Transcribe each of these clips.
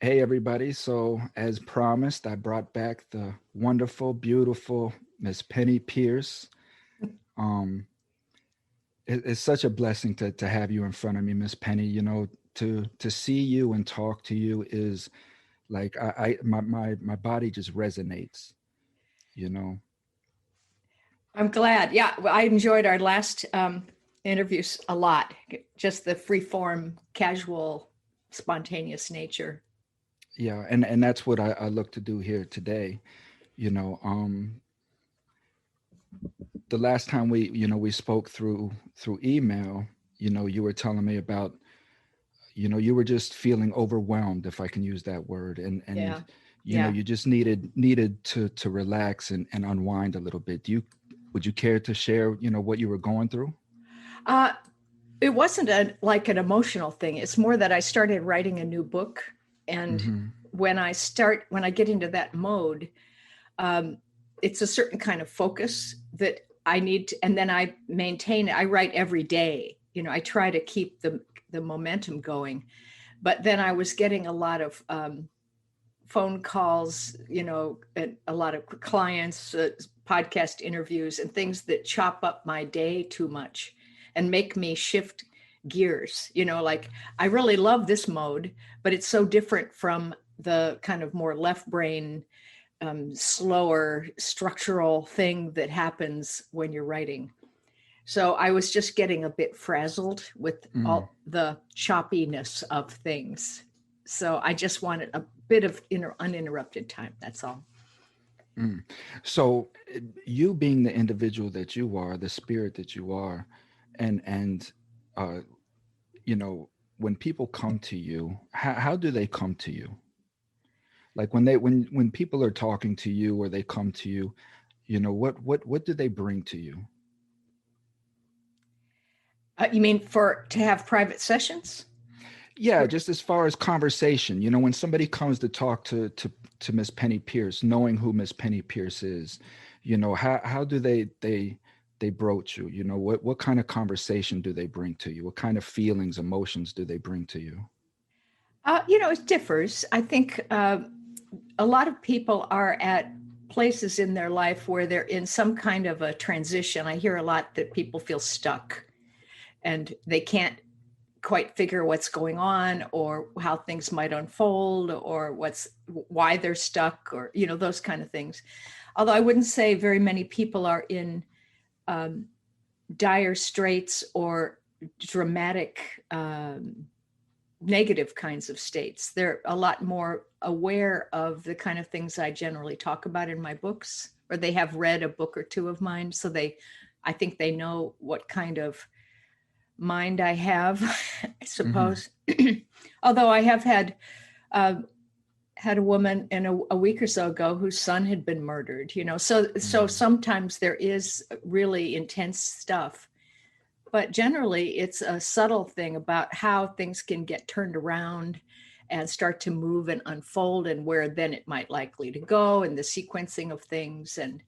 Hey, everybody. So, as promised, I brought back the wonderful, beautiful Ms Penney Peirce. Um, it's such a blessing to have you in front of me, Miss Penny. To see you and talk to you is like my body just resonates. You know, I'm glad. Yeah, well, I enjoyed our last interviews a lot. Just the free form, casual, spontaneous nature. yeah, and that's what I look to do here today. You know, the last time we spoke through email, you were telling me about you were just feeling overwhelmed, if I can use that word, and Yeah, yeah. you just needed to relax and unwind a little bit. Would you care to share what you were going through? Uh, it wasn't like an emotional thing. It's more that I started writing a new book, and Mm-hmm. when I get into that mode, um, it's a certain kind of focus that I need to, and then I maintain it. I write every day. I try to keep the momentum going. But then I was getting a lot of phone calls, and a lot of clients, podcast interviews, and things that chop up my day too much and make me shift gears. Like I really love this mode, but it's so different from the kind of more left brain, slower structural thing that happens when you're writing. So I was just getting a bit frazzled with Mm, all the choppiness of things. So I just wanted a bit of uninterrupted time. That's all. mm. So, you being the individual that you are, the spirit that you are, and uh, you know, when people come to you, how do they come to you? Like when people are talking to you or they come to you, what do they bring to you? You mean for to have private sessions? Yeah, just as far as conversation, when somebody comes to talk to Miss Penny Peirce, knowing who Miss Penny Peirce is, how do they broach you? What kind of conversation do they bring to you? What kind of feelings, emotions do they bring to you? It differs. I think a lot of people are at places in their life where they're in some kind of a transition. I hear a lot that people feel stuck and they can't quite figure what's going on or how things might unfold or why they're stuck or those kind of things. Although I wouldn't say very many people are in um, dire straits or dramatic negative kinds of states. They're a lot more aware of the kind of things I generally talk about in my books, or they have read a book or two of mine, so I think they know what kind of mind I have, I Hmm. suppose. Although I have uh, had a woman a week or so ago whose son had been murdered. So Mm. sometimes there is really intense stuff, but generally it's a subtle thing about how things can get turned around and start to move and unfold and where then it might likely to go and the sequencing of things and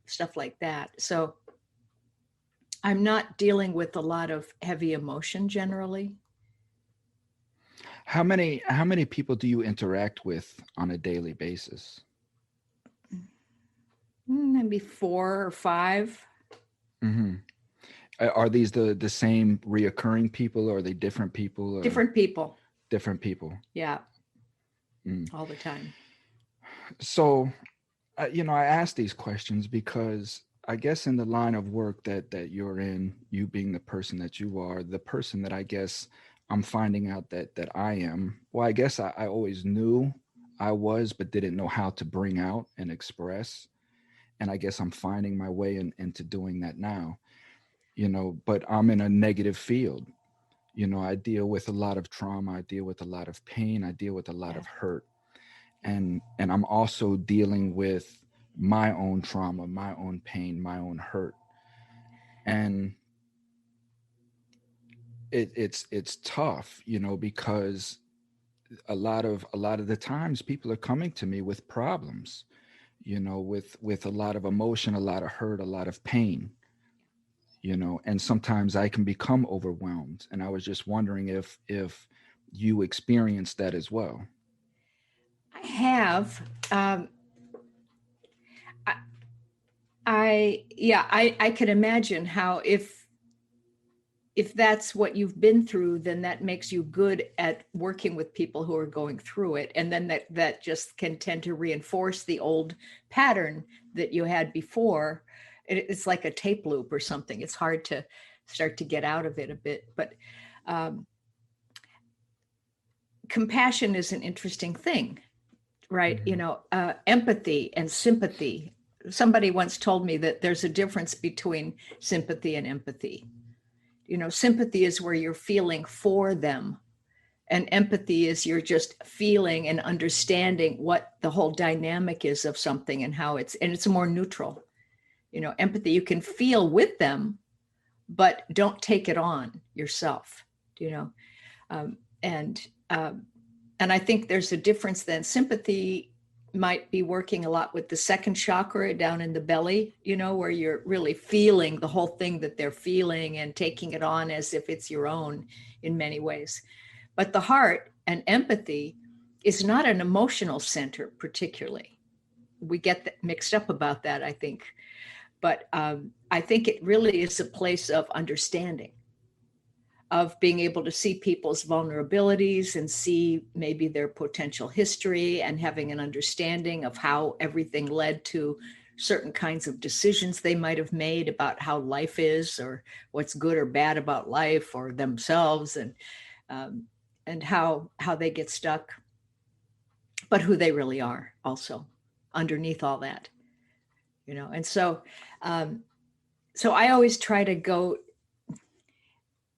stuff like that. So I'm not dealing with a lot of heavy emotion generally. How many people do you interact with on a daily basis? Maybe four or five. Hmm. Are these the same reoccurring people, or are they different people, or Different people. different people? Yeah, Mm. all the time. So, I ask these questions because I guess in the line of work that you're in, you being the person that you are, the person that I guess I'm finding out that I am. Well, I guess I always knew I was, but didn't know how to bring out and express. And I guess I'm finding my way into doing that now. But I'm in a negative field. I deal with a lot of trauma. I deal with a lot of pain. I deal with a lot Yeah, of hurt, yeah. and I'm also dealing with my own trauma, my own pain, my own hurt, and it's tough, because a lot of the times people are coming to me with problems, with a lot of emotion, a lot of hurt, a lot of pain, and sometimes I can become overwhelmed, and I was just wondering if you experienced that as well. have. I can imagine how if that's what you've been through, then that makes you good at working with people who are going through it. And then that just can tend to reinforce the old pattern that you had before. It's like a tape loop or something. It's hard to start to get out of it a bit. But compassion is an interesting thing, right? Mm-hmm. Empathy and sympathy. Somebody once told me that there's a difference between sympathy and empathy. Sympathy is where you're feeling for them, and empathy is you're just feeling and understanding what the whole dynamic is of something and how it's more neutral. Empathy, you can feel with them, but don't take it on yourself. And I think there's a difference then. Sympathy might be working a lot with the second chakra down in the belly, where you're really feeling the whole thing that they're feeling and taking it on as if it's your own in many ways. But the heart and empathy is not an emotional center particularly. We get mixed up about that, I think. But I think it really is a place of understanding, of being able to see people's vulnerabilities and see maybe their potential history, and having an understanding of how everything led to certain kinds of decisions they might have made about how life is, or what's good or bad about life or themselves, and how they get stuck, but who they really are also underneath all that, And so I always try to go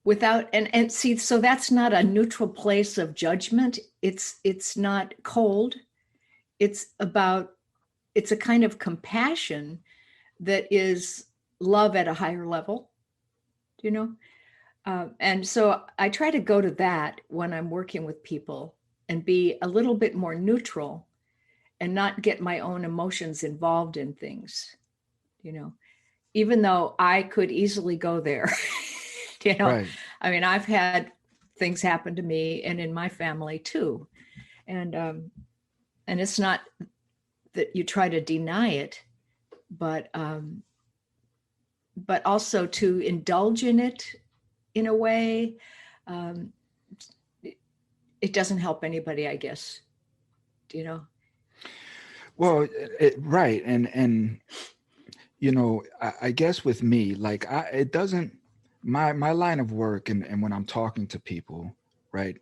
without and see, so that's not a neutral place of judgment. It's not cold. It's a kind of compassion that is love at a higher level, and so I try to go to that when I'm working with people and be a little bit more neutral and not get my own emotions involved in things, even though I could easily go there. Right. I mean, I've had things happen to me and in my family too. And it's not that you try to deny it, but also to indulge in it in a way. It doesn't help anybody, I guess, Well, right. And, I guess with me, like it doesn't, my line of work and when I'm talking to people, right,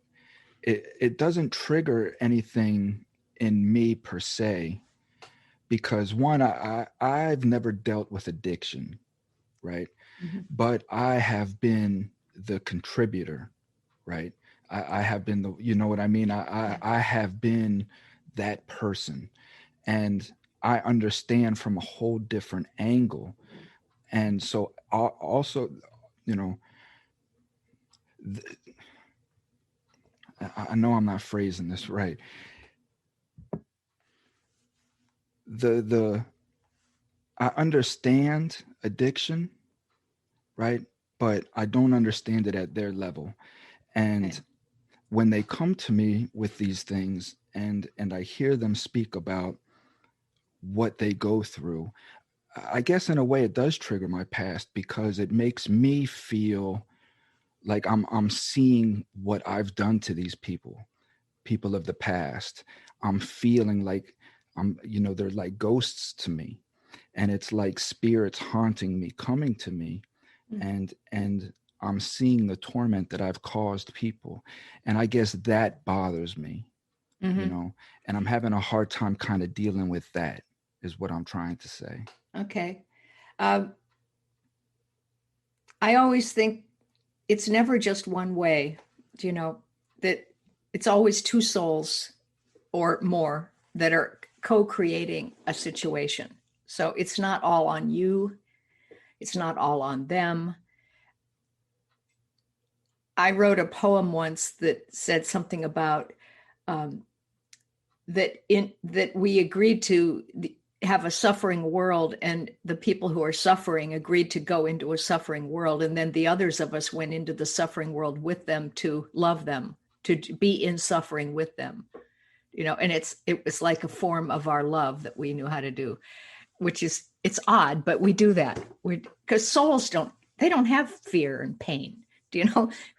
it doesn't trigger anything in me per se, because one, I've never dealt with addiction, right? Mm-hmm. But I have been the contributor, right? I have been the, you know what I mean? I have been that person, and I understand from a whole different angle. And so also, you know, th- I know I'm not phrasing this right. The I understand addiction, right? But I don't understand it at their level. And Okay. when they come to me with these things, and I hear them speak about what they go through, I guess in a way it does trigger my past, because it makes me feel like I'm seeing what I've done to these people of the past. I'm feeling like they're like ghosts to me, and it's like spirits haunting me, coming to me, Mm-hmm. and I'm seeing the torment that I've caused people. And I guess that bothers me, Mm-hmm. and I'm having a hard time kind of dealing with that, is what I'm trying to say. Okay. Um, I always think it's never just one way, that it's always two souls or more that are co-creating a situation. So it's not all on you. It's not all on them. I wrote a poem once that said something about um, that we agreed to have a suffering world, and the people who are suffering agreed to go into a suffering world, and then the others of us went into the suffering world with them to love them, to be in suffering with them. and it was like a form of our love that we knew how to do, which is, it's odd, but we do that. Because souls they don't have fear and pain.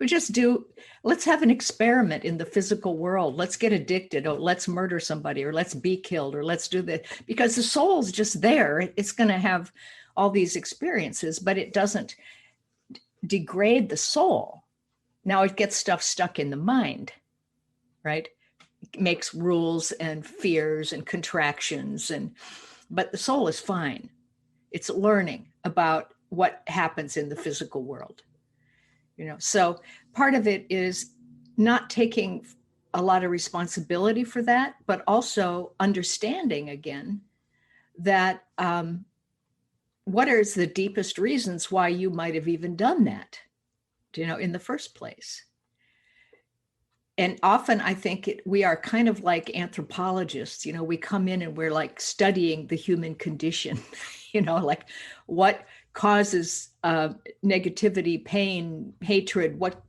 We just do, let's have an experiment in the physical world. Let's get addicted, or let's murder somebody, or let's be killed, or let's do that. Because the soul's just there. It's going to have all these experiences, but it doesn't degrade the soul. Now it gets stuff stuck in the mind, right? It makes rules and fears and contractions, but the soul is fine. It's learning about what happens in the physical world. So part of it is not taking a lot of responsibility for that, but also understanding again that what is the deepest reasons why you might have even done that, in the first place. And often I think we are kind of like anthropologists. We come in and we're like studying the human condition, like what causes negativity, pain, hatred, what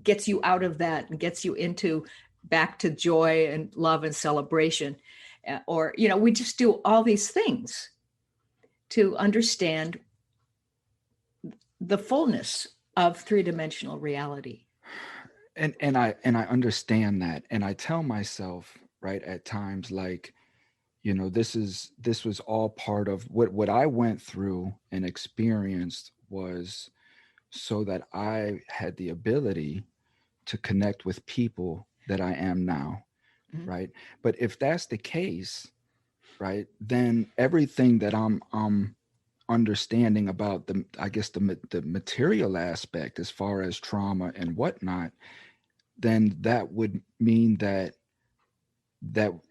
gets you out of that and gets you into back to joy and love and celebration. Or, we just do all these things to understand the fullness of three-dimensional reality. And I understand that, and I tell myself, right, at times, like, this was all part of what I went through and experienced, was so that I had the ability to connect with people that I am now. Mm-hmm. Right. But if that's the case, right, then everything that I'm understanding about the material aspect, as far as trauma and whatnot, then that would mean that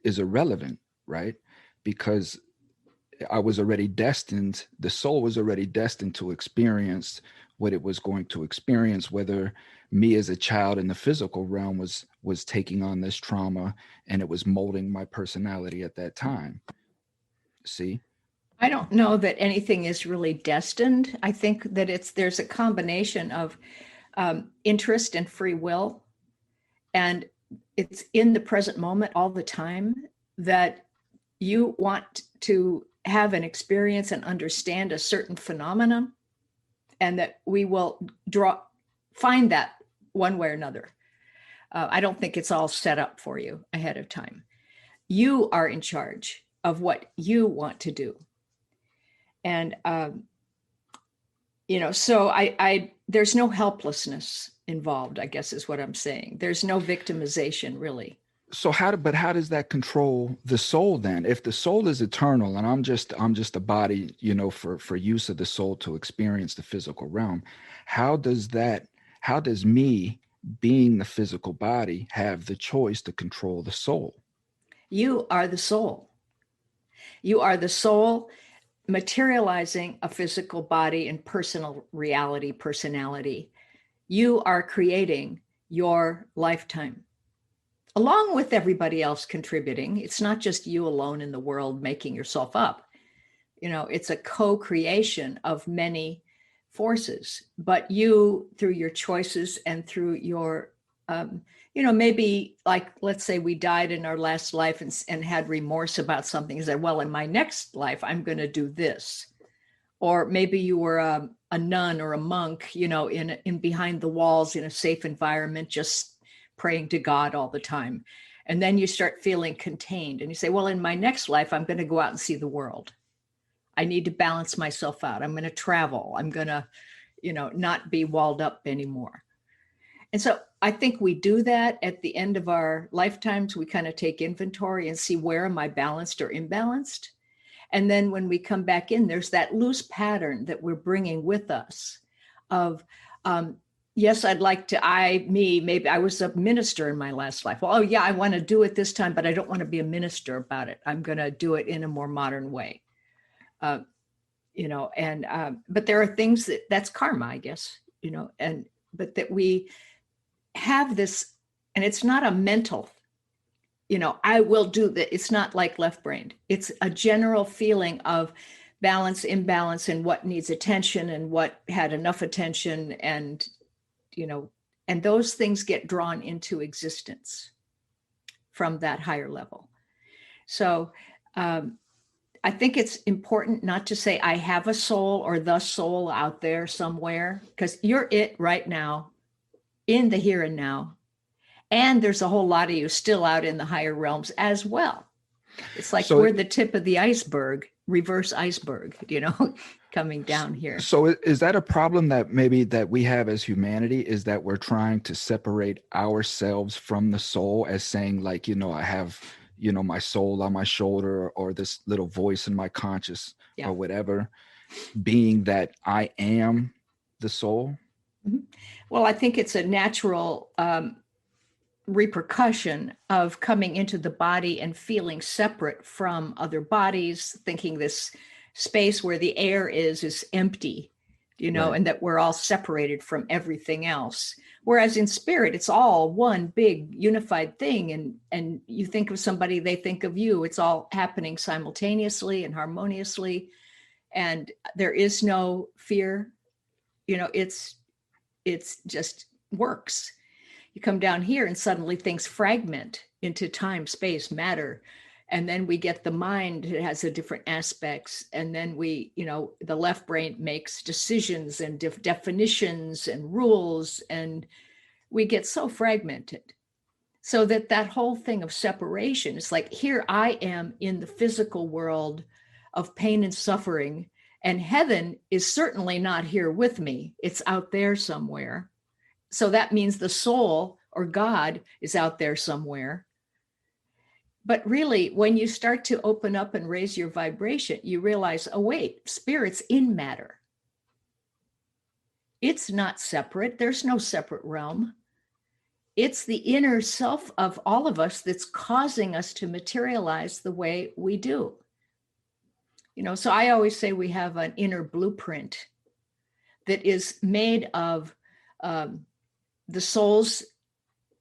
is irrelevant, right? Because the soul was already destined to experience what it was going to experience, whether me as a child in the physical realm was taking on this trauma and it was molding my personality at that time. See? I don't know that anything is really destined. I think that there's a combination of interest and free will. And it's in the present moment all the time that you want to have an experience and understand a certain phenomenon, and that we will find that one way or another. I don't think it's all set up for you ahead of time. You are in charge of what you want to do. And, so there's no helplessness involved, I guess is what I'm saying. There's no victimization, really. So how does that control the soul then? If the soul is eternal and I'm just a body, for use of the soul to experience the physical realm, how does me being the physical body have the choice to control the soul? You are the soul. You are the soul materializing a physical body and personal reality, personality. You are creating your lifetime, along with everybody else contributing. It's not just you alone in the world making yourself up. It's a co-creation of many forces, but you, through your choices and through your, maybe, like, let's say we died in our last life and had remorse about something, and said, well, in my next life, I'm going to do this. Or maybe you were a nun or a monk, in behind the walls in a safe environment, just praying to God all the time. And then you start feeling contained and you say, well, in my next life, I'm going to go out and see the world. I need to balance myself out. I'm going to travel. I'm going to, not be walled up anymore. And so I think we do that at the end of our lifetimes. We kind of take inventory and see, where am I balanced or imbalanced? And then when we come back in, there's that loose pattern that we're bringing with us of, yes, I'd like to, maybe I was a minister in my last life. Well, oh yeah, I want to do it this time, but I don't want to be a minister about it. I'm going to do it in a more modern way. But there are things that's karma, I guess, but that we have this, and it's not a mental, I will do that. It's not like left-brained. It's a general feeling of balance, imbalance, and what needs attention and what had enough attention, and those things get drawn into existence from that higher level. So I think it's important not to say I have a soul or the soul out there somewhere, because you're it right now in the here and now. And there's a whole lot of you still out in the higher realms as well. It's like So we're the tip of the iceberg, reverse iceberg, coming down here. so is that a problem that maybe that we have as humanity, is that we're trying to separate ourselves from the soul, as saying like, I have, my soul on my shoulder, or this little voice in my conscious, Yeah. or whatever, being that I am the soul? Mm-hmm. Well, I think it's a natural repercussion of coming into the body and feeling separate from other bodies, thinking this space where the air is empty, Right. and that we're all separated from everything else. Whereas in spirit, it's all one big unified thing. And you think of somebody, they think of you. It's all happening simultaneously and harmoniously. And there is no fear. It's just works. You come down here and suddenly things fragment into time, space, matter. And then we get the mind, it has a different aspects. And then the left brain makes decisions and definitions and rules. And we get so fragmented. So that whole thing of separation, it's like, here I am in the physical world of pain and suffering. And heaven is certainly not here with me. It's out there somewhere. So that means the soul or God is out there somewhere. But really, when you start to open up and raise your vibration, you realize, oh, wait, spirit's in matter. It's not separate. There's no separate realm. It's the inner self of all of us that's causing us to materialize the way we do. So I always say we have an inner blueprint that is made of the soul's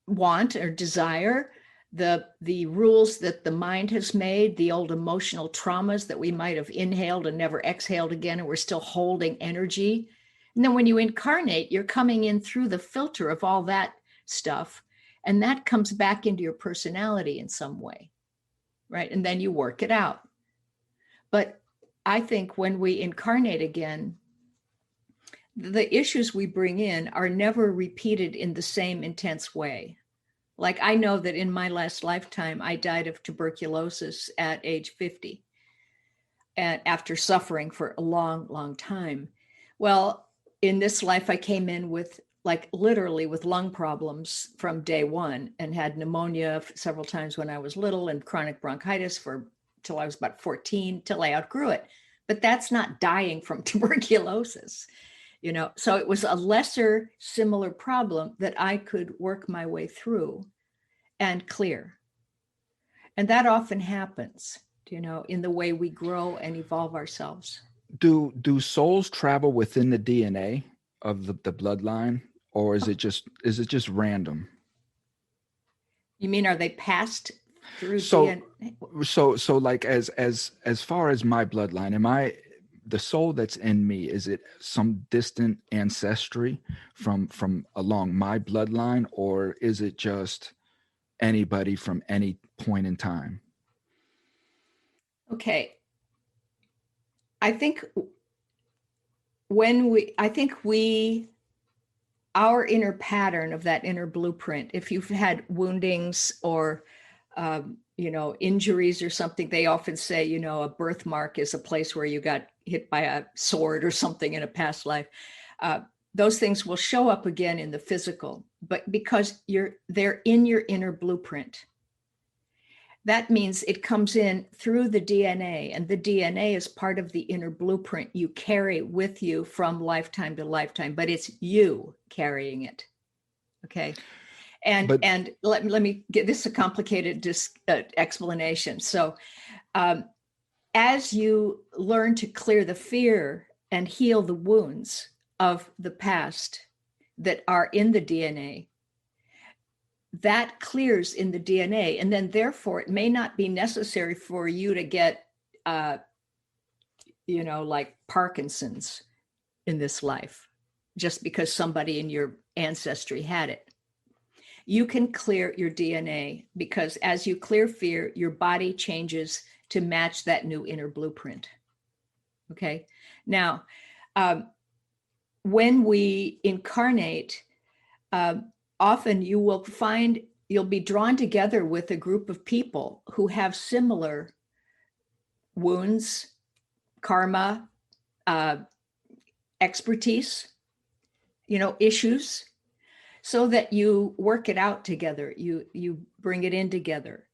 want or desire, the rules that the mind has made, the old emotional traumas that we might have inhaled and never exhaled again, and we're still holding energy. And then when you incarnate, you're coming in through the filter of all that stuff, and that comes back into your personality in some way, right? And then you work it out. But I think when we incarnate again, the issues we bring in are never repeated in the same intense way. Like, I know that in my last lifetime, I died of tuberculosis at age 50, and after suffering for a long, long time. Well, in this life, I came in with literally with lung problems from day one, and had pneumonia several times when I was little, and chronic bronchitis till I was about 14, till I outgrew it. But that's not dying from tuberculosis. So it was a lesser similar problem that I could work my way through and clear. And that often happens, in the way we grow and evolve ourselves. Do souls travel within the DNA of the bloodline, or is it just random? You mean, are they passed through So DNA? so like, as far as my bloodline, am I the soul that's in me, is it some distant ancestry from along my bloodline, or is it just anybody from any point in time? Okay. I think our inner pattern of that inner blueprint, if you've had woundings or injuries or something, they often say, a birthmark is a place where you got hit by a sword or something in a past life. Those things will show up again in the physical, but because they're in your inner blueprint. That means it comes in through the DNA, and the DNA is part of the inner blueprint you carry with you from lifetime to lifetime, but it's you carrying it. Okay. And let me get this a complicated explanation. So as you learn to clear the fear and heal the wounds of the past that are in the DNA, that clears in the DNA. And then therefore it may not be necessary for you to get, like Parkinson's in this life, just because somebody in your ancestry had it. You can clear your DNA because as you clear fear, your body changes to match that new inner blueprint. Okay. Now, um, when we incarnate, uh, often you will find you'll be drawn together with a group of people who have similar wounds, karma, uh, expertise, issues, so that you work it out together. You bring it in together.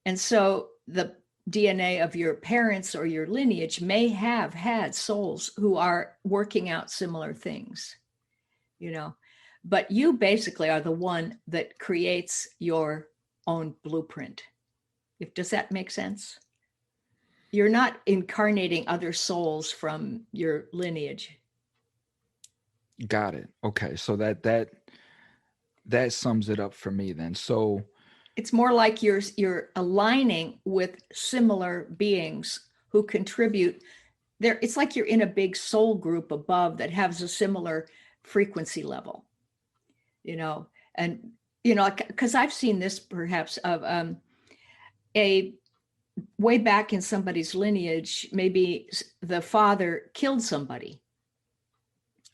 And so the DNA of your parents or your lineage may have had souls who are working out similar things, you know, but you basically are the one that creates your own blueprint. Does that make sense? You're not incarnating other souls from your lineage. Got it. Okay. So that sums it up for me then. So It's more like you're aligning with similar beings who contribute there. It's like you're in a big soul group above that has a similar frequency level, you know, and because I've seen this perhaps of a way back in somebody's lineage, maybe the father killed somebody,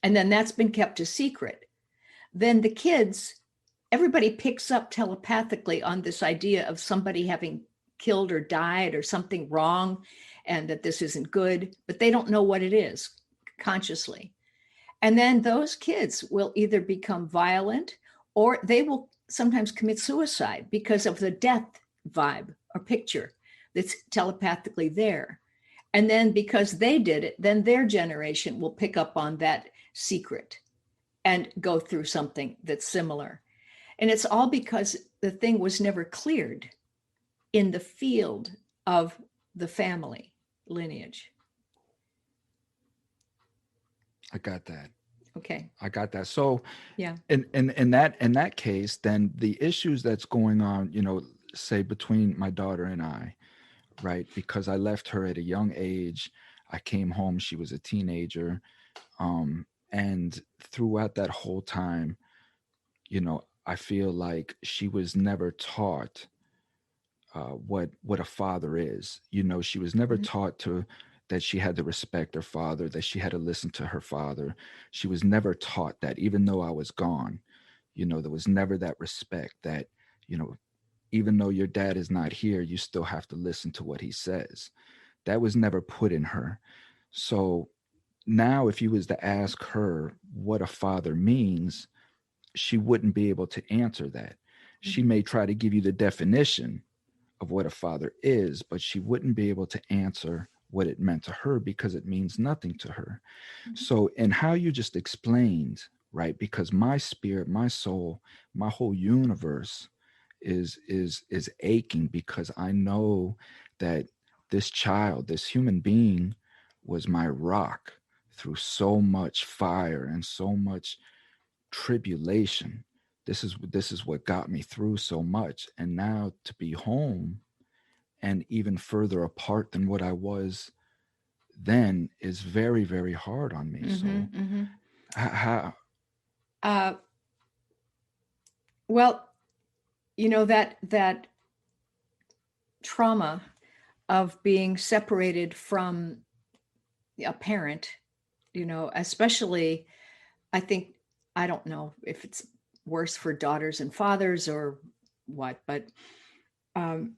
and then that's been kept a secret. Then the kids, everybody picks up telepathically on this idea of somebody having killed or died or something wrong, and that this isn't good, but they don't know what it is consciously. And then those kids will either become violent or they will sometimes commit suicide because of the death vibe or picture that's telepathically there. And then because they did it, then their generation will pick up on that secret and go through something that's similar. And it's all because the thing was never cleared in the field of the family lineage. I got that. Okay. I got that. So Yeah. in that case, then the issues that's going on, say between my daughter and I, right? Because I left her at a young age. I came home, she was a teenager. And throughout that whole time, I feel like she was never taught what a father is. She was never Mhm. taught to that she had to respect her father, that she had to listen to her father. She was never taught that, even though I was gone. There was never that respect that, you know, even though your dad is not here, you still have to listen to what he says. That was never put in her. So now, if you was to ask her what a father means, she wouldn't be able to answer that. She Mhm. may try to give you the definition of what a father is, but she wouldn't be able to answer what it meant to her because it means nothing to her. Mhm. So, and how you just explained, right? Because my spirit, my soul, my whole universe is aching because I know that this child, this human being was my rock through so much fire and so much tribulation. This is what got me through so much. And now to be home and even further apart than what I was then is very, very hard on me. So, Mhm. Mhm. how, Uh, well, that trauma of being separated from a parent, especially, I think, I don't know if it's worse for daughters and fathers or what, but um,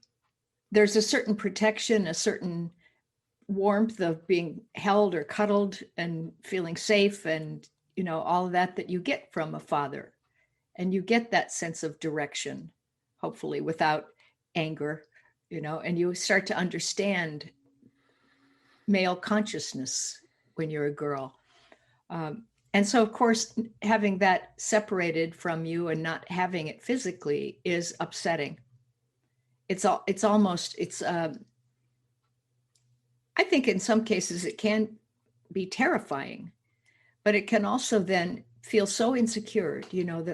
there's a certain protection, a certain warmth of being held or cuddled and feeling safe, and all of that you get from a father, and you get that sense of direction, hopefully without anger, and you start to understand male consciousness when you're a girl. And so, of course, having that separated from you and not having it physically is upsetting. It's almost, I think in some cases it can be terrifying, but it can also then feel so insecure,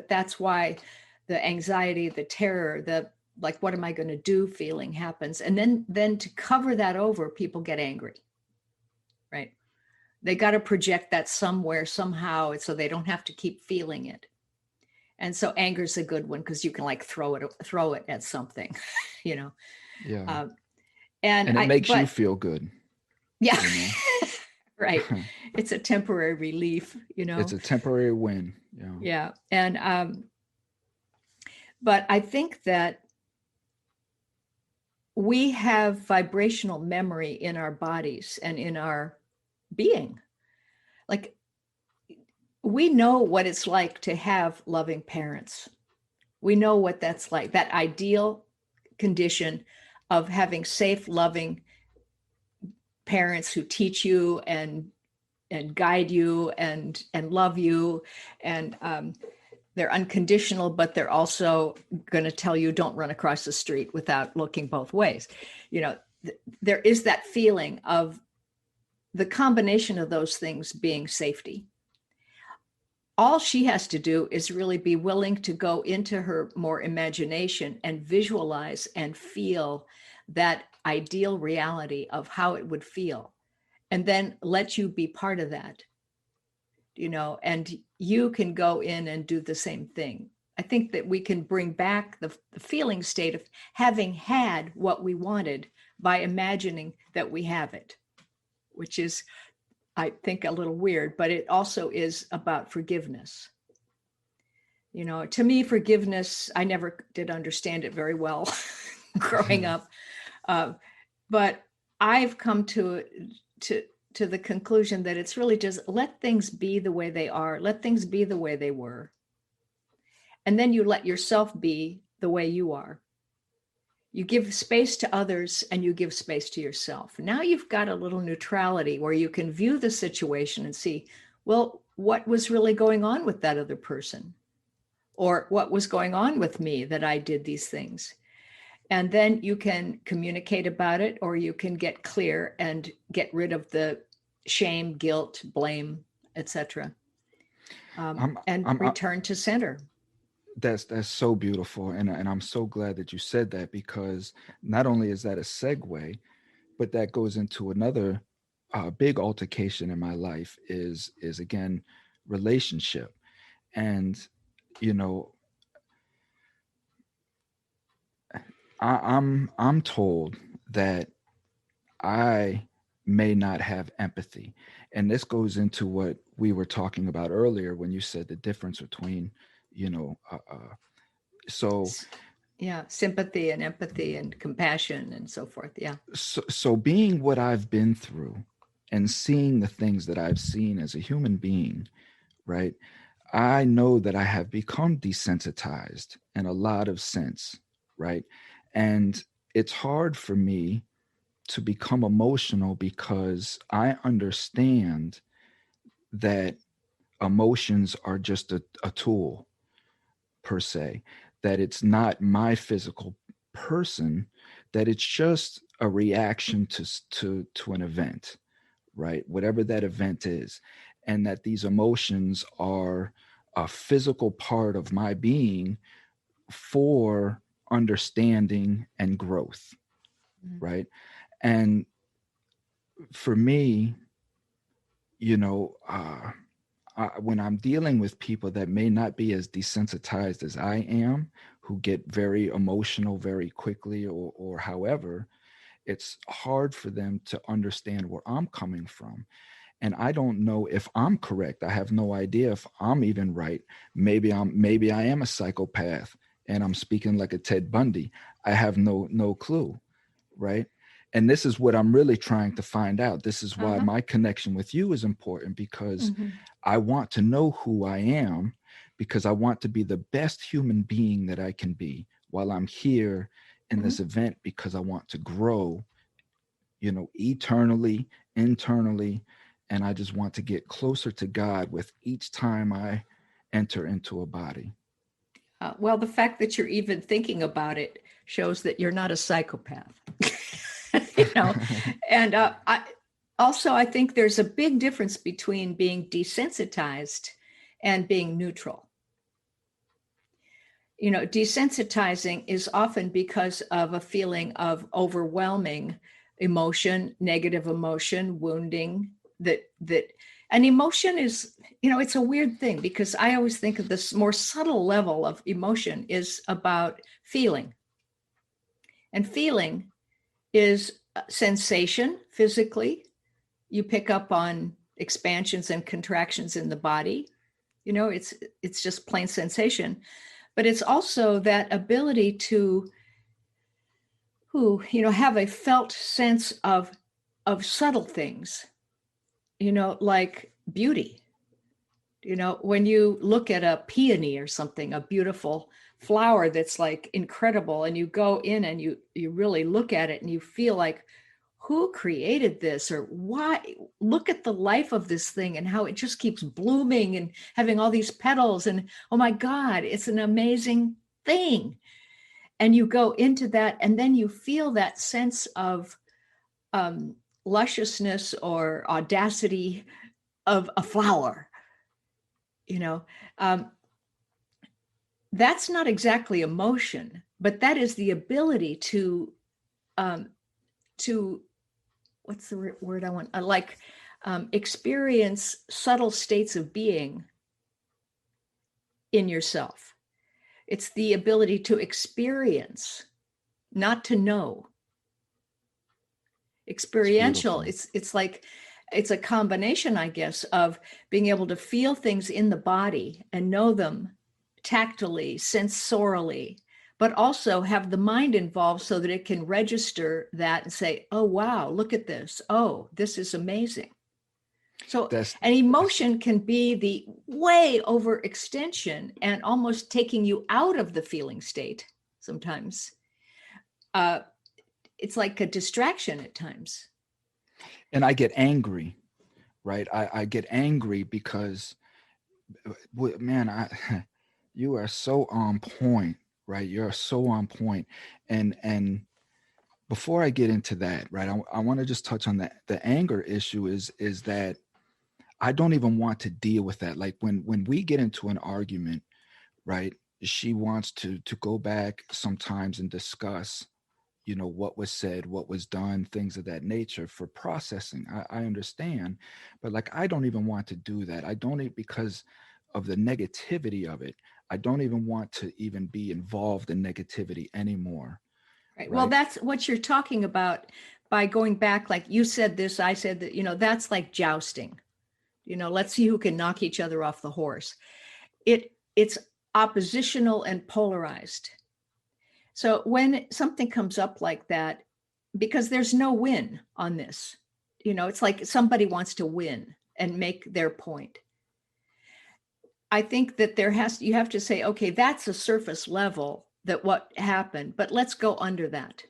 that's why the anxiety, the terror, the like, what am I going to do feeling happens. And then to cover that over, people get angry, right? They got to project that somewhere, somehow, so they don't have to keep feeling it. And so anger's a good one because you can like throw it at something, you know. Yeah. Uh, and And it makes you but feel good, yeah, you know. right. It's a temporary relief, you It's know. a temporary win. Yeah. Yeah. And, but I think that we have vibrational memory in our bodies and in our being. Like we know what it's like to have loving parents. We know what that's like, that ideal condition of having safe, loving parents who teach you and guide you and love you, and they're unconditional, but they're also going to tell you don't run across the street without looking both ways. You know, there is that feeling of the combination of those things being safety. All she has to do is really be willing to go into her more imagination and visualize and feel that ideal reality of how it would feel, and then let you be part of that, you know, and you can go in and do the same thing. I think that we can bring back the feeling state of having had what we wanted by imagining that we have it, which is, I think, a little weird, but it also is about forgiveness. You know, to me, forgiveness, I never did understand it very well growing up. Uh, but I've come to to the conclusion that it's really just let things be the way they are, let things be the way they were, and then you let yourself be the way you are. You give space to others and you give space to yourself. Now you've got a little neutrality where you can view the situation and see, well, what was really going on with that other person, or what was going on with me that I did these things. And then you can communicate about it, or you can get clear and get rid of the shame, guilt, blame, etc., I'm and I'm return to center. that's so beautiful, and I'm so glad that you said that, because not only is that a segue, but that goes into another big altercation in my life is again relationship. And you know, I'm told that I may not have empathy. And this goes into what we were talking about earlier when you said the difference between, you know, so Yeah, sympathy and empathy and compassion and so forth. Yeah. so being what I've been through and seeing the things that I've seen as a human being, right? I know that I have become desensitized in a lot of sense, right? And it's hard for me to become emotional because I understand that emotions are just a tool per se, that it's not my physical person, that it's just a reaction to an event, right? Whatever that event is, and that these emotions are a physical part of my being for understanding and growth, Mhm. right? And for me, you know, when I'm dealing with people that may not be as desensitized as I am, who get very emotional very quickly, or however, it's hard for them to understand where I'm coming from. And I don't know if I'm correct. I have no idea if I'm even right. Maybe I am a psychopath and I'm speaking like a Ted Bundy. I have no clue, right? And this is what I'm really trying to find out. This is why Uh-huh. my connection with you is important, because Mm-hmm. I want to know who I am, because I want to be the best human being that I can be while I'm here in Mm-hmm. this event, because I want to grow, you know, eternally, internally, and I just want to get closer to God with each time I enter into a body. Well, the fact that you're even thinking about it shows that you're not a psychopath. You know, and I think there's a big difference between being desensitized and being neutral. You know, desensitizing is often because of a feeling of overwhelming emotion, negative emotion, wounding that And emotion is, it's a weird thing because I always think of this more subtle level of emotion is about feeling. And feeling is sensation physically. You pick up on expansions and contractions in the body. It's just plain sensation. But it's also that ability to have a felt sense of subtle things, like beauty. When you look at a peony or something, a beautiful flower that's like incredible, and you go in and you really look at it and you feel like, who created this, or why? Look at the life of this thing and how it just keeps blooming and having all these petals, and oh my God, it's an amazing thing. And you go into that, and then you feel that sense of lusciousness or audacity of a flower. you know um, that's not exactly emotion, but that is the ability um, to what's the word I want, experience subtle states of being in yourself. It's the ability to experience, not to know. It's Experiential, beautiful. it's like it's a combination, I guess, of being able to feel things in the body and know them tactily, sensorially, but also have the mind involved so that it can register that and say, oh wow, look at this, oh, this is amazing. So That's an emotion can be the way overextension and almost taking you out of the feeling state sometimes. uh, it's like a distraction at times. and I get angry, right? I get angry because man, you are so on point, right? You're so on point. And before I get into that, right, I want to just touch on that. The anger issue is that I don't even want to deal with that. Like when we get into an argument, right? She wants to go back sometimes and discuss, what was said, what was done, things of that nature for processing. I understand, but like I don't even want to do that. I don't because of the negativity of it. I don't even want to even be involved in negativity anymore, Right. Well, right? that's what you're talking about by going back, like you said this, I said that, that's like jousting. Let's see who can knock each other off the horse. It's oppositional and polarized. So when something comes up like that, because there's no win on this, it's like somebody wants to win and make their point. I think that you have to say, okay, that's a surface level that what happened, but let's go under that.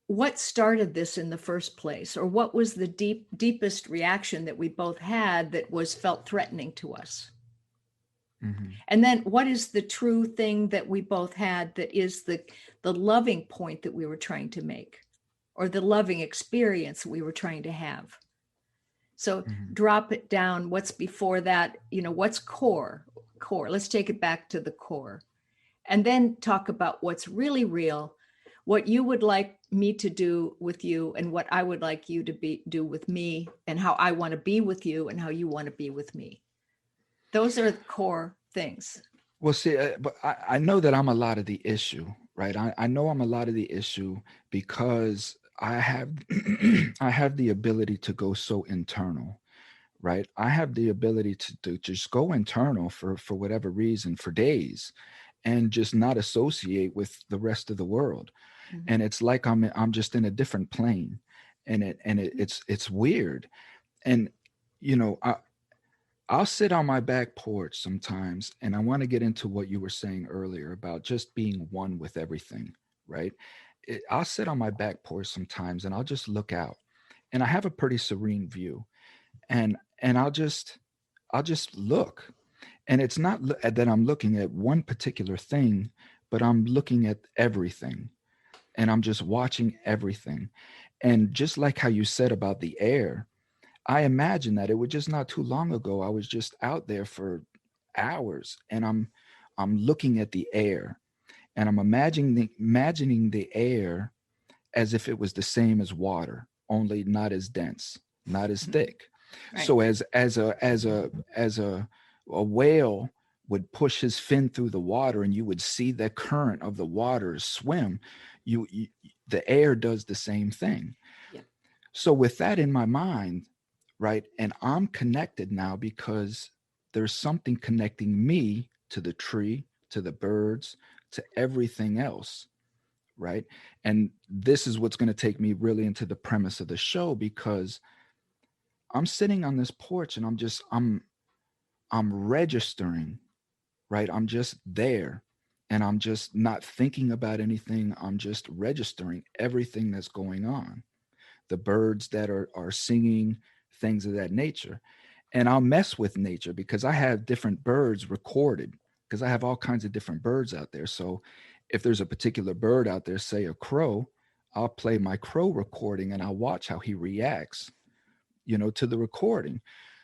What started this in the first place, or what was the deepest reaction that we both had that was felt threatening to us? Hmm. And then what is the true thing that we both had that is the loving point that we were trying to make, or the loving experience we were trying to have? So Hmm. drop it down. What's before that? What's core? Let's take it back to the core, and then talk about what's really real, what you would like me to do with you, and what I would like you to do with me, and how I want to be with you and how you want to be with me. Those are the core things. Well, see, but I know that I'm a lot of the issue, right? I know I'm a lot of the issue because I have I have the ability to go so internal, right? I have the ability to just go internal for whatever reason for days and just not associate with the rest of the world. Mhm. And it's like I'm just in a different plane, it's weird. And I'll sit on my back porch sometimes, and I want to get into what you were saying earlier about just being one with everything, right? I'll sit on my back porch sometimes, and I'll just look out, and I have a pretty serene view, and I'll just look, and it's not that I'm looking at one particular thing, but I'm looking at everything, and I'm just watching everything, and just like how you said about the air. I imagine that it was just not too long ago. I was just out there for hours, and I'm looking at the air, and I'm imagining the air as if it was the same as water, only not as dense, not as thick. Right. So as a whale would push his fin through the water and you would see the current of the water swim, you the air does the same thing. Yeah. So with that in my mind, right, and I'm connected now because there's something connecting me to the tree, to the birds, to everything else, right? And this is what's going to take me really into the premise of the show, because I'm sitting on this porch and I'm registering, right? I'm just there and I'm just not thinking about anything. I'm just registering everything that's going on. The birds that are singing, things of that nature. And I'll mess with nature because I have different birds recorded, because I have all kinds of different birds out there. So if there's a particular bird out there, say a crow, I'll play my crow recording and I'll watch how he reacts, to the recording.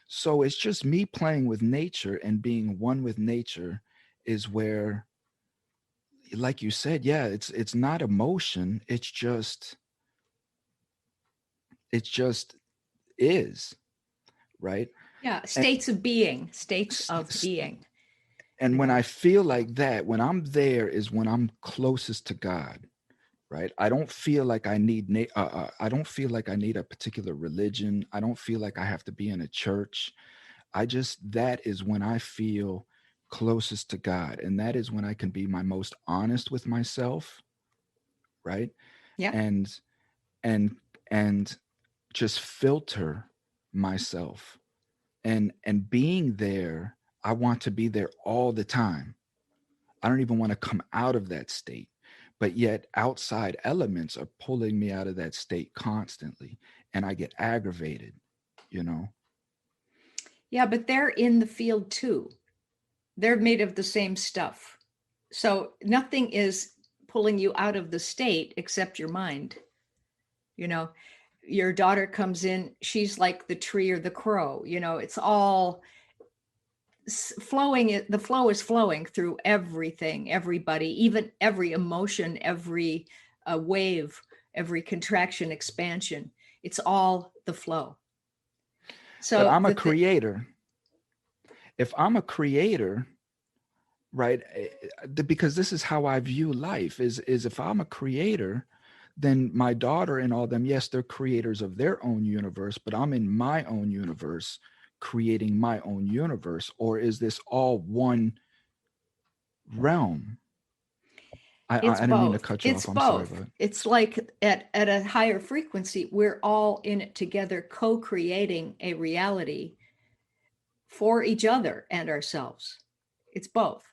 So it's just me playing with nature and being one with nature is where, like you said, yeah, it's not emotion, it's just is, right? Yeah. And States s- of s- being, and you when know. I feel like that, when I'm there is when I'm closest to God, right? I don't feel like I don't feel like I need a particular religion. I don't feel like I have to be in a church. That is when I feel closest to God. And that is when I can be my most honest with myself, right? Yeah. And, and, and just filter myself. And being there, I want to be there all the time. I don't even want to come out of that state. But yet, outside elements are pulling me out of that state constantly. And I get aggravated, you know? Yeah. But they're in the field too. They're made of the same stuff. So nothing is pulling you out of the state except your mind. You know, your daughter comes in, she's like the tree or the crow. It's all flowing. The flow is flowing through everything, everybody, even every emotion, every wave, every contraction, expansion. It's all the flow. But So I'm a creator. If I'm a creator, right, because this is how I view life is if I'm a creator, then my daughter and all them, yes, they're creators of their own universe, but I'm in my own universe creating my own universe. Or is this all one realm? it's I didn't mean to both. cut you It's off. I'm sorry, both. but It's like at a higher frequency, we're all in it together, co-creating a reality for each other and ourselves. It's both.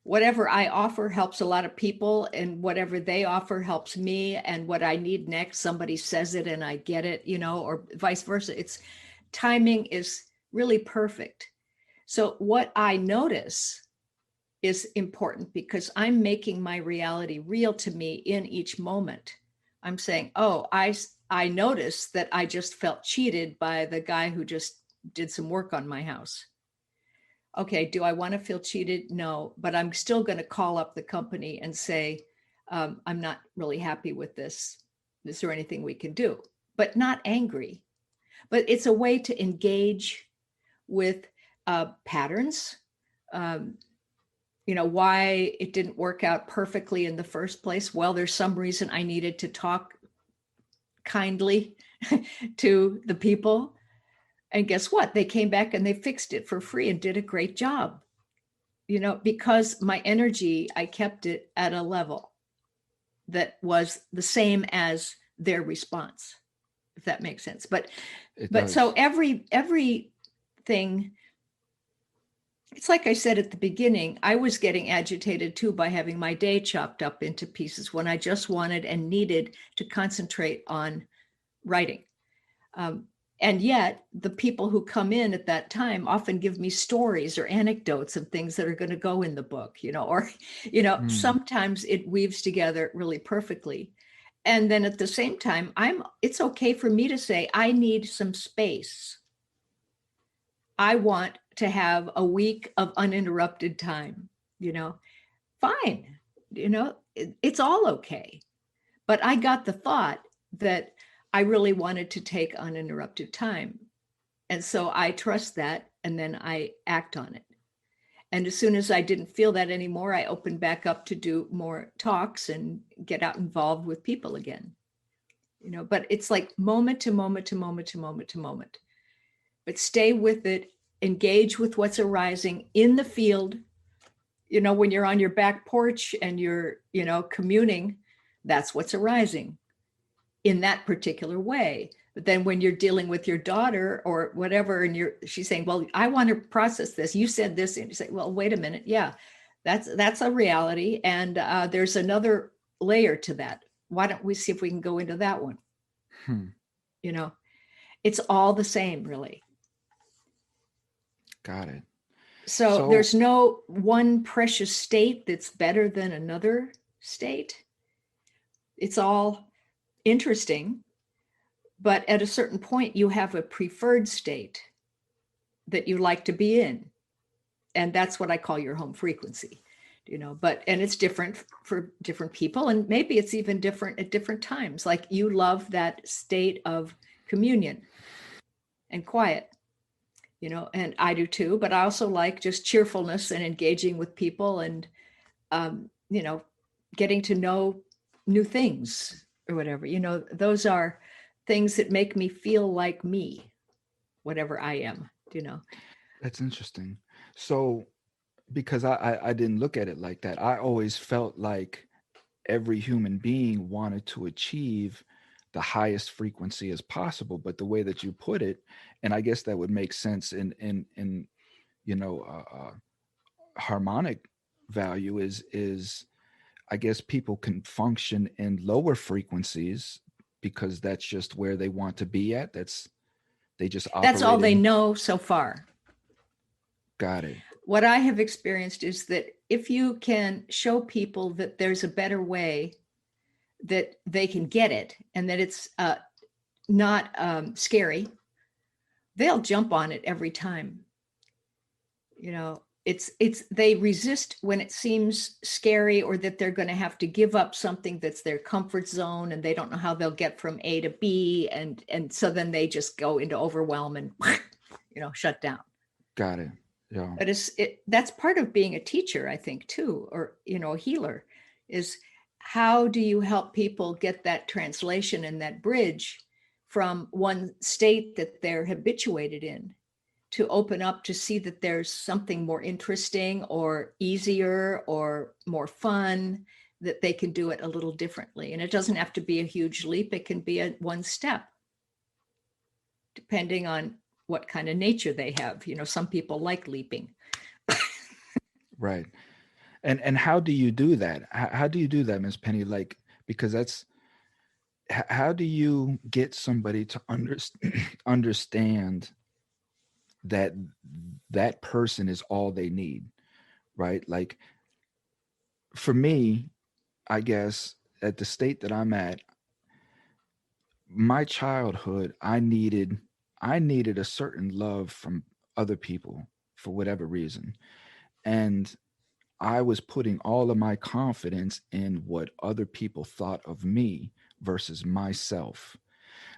Whatever I offer helps a lot of people, and whatever they offer helps me. And what I need next, somebody says it and I get it, or vice versa. It's timing is really perfect. So what I notice is important because I'm making my reality real to me in each moment. I'm saying, oh, I noticed that I just felt cheated by the guy who just did some work on my house. Okay, do I want to feel cheated? No, but I'm still going to call up the company and say, I'm not really happy with this. Is there anything we can do? But not angry. But it's a way to engage with patterns. Um, why it didn't work out perfectly in the first place. Well, there's some reason I needed to talk kindly to the people. And guess what? They came back and they fixed it for free and did a great job. Because my energy, I kept it at a level that was the same as their response, if that makes sense. But it but so does. everything, it's like I said at the beginning, I was getting agitated too by having my day chopped up into pieces when I just wanted and needed to concentrate on writing. Um, and yet, the people who come in at that time often give me stories or anecdotes of things that are going to go in the book, or, Mm. sometimes it weaves together really perfectly. And then at the same time, it's okay for me to say, I need some space. I want to have a week of uninterrupted time, fine, it's all okay. But I got the thought that I really wanted to take uninterrupted time. And so I trust that, and then I act on it. And as soon as I didn't feel that anymore, I opened back up to do more talks and get out involved with people again. But it's like moment to moment to moment to moment to moment. But stay with it, engage with what's arising in the field. When you're on your back porch and you're, communing, that's what's arising in that particular way. But then when you're dealing with your daughter or whatever, and she's saying, well, I want to process this. You said this, and you say, well, wait a minute. Yeah, that's a reality. And there's another layer to that. Why don't we see if we can go into that one? It's all the same, really. Got it. So there's no one precious state that's better than another state. It's all interesting, but at a certain point you have a preferred state that you like to be in, and that's what I call your home frequency. And it's different for different people, and maybe it's even different at different times. Like you love that state of communion and quiet, and I do too, but I also like just cheerfulness and engaging with people and getting to know new things or whatever. Those are things that make me feel like me, whatever I am. That's interesting. So, because I didn't look at it like that, I always felt like every human being wanted to achieve the highest frequency as possible. But the way that you put it, and I guess that would make sense in harmonic value is I guess people can function in lower frequencies because that's just where they want to be at. They just operate. That's all they know so far. Got it. What I have experienced is that if you can show people that there's a better way, that they can get it, and that it's not scary, they'll jump on it every time. They resist when it seems scary, or that they're going to have to give up something that's their comfort zone, and they don't know how they'll get from A to B, and so then they just go into overwhelm and shut down. Got it. Yeah. But that's part of being a teacher, I think, too, or a healer, is how do you help people get that translation and that bridge from one state that they're habituated in to open up to see that there's something more interesting or easier or more fun, that they can do it a little differently. And it doesn't have to be a huge leap. It can be one step, depending on what kind of nature they have. Some people like leaping. Right. And how do you do that? How do you do that, Ms. Penney? Like, because how do you get somebody to understand that that person is all they need, right? Like, for me, I guess at the state that I'm at, my childhood, I needed a certain love from other people for whatever reason. And I was putting all of my confidence in what other people thought of me versus myself.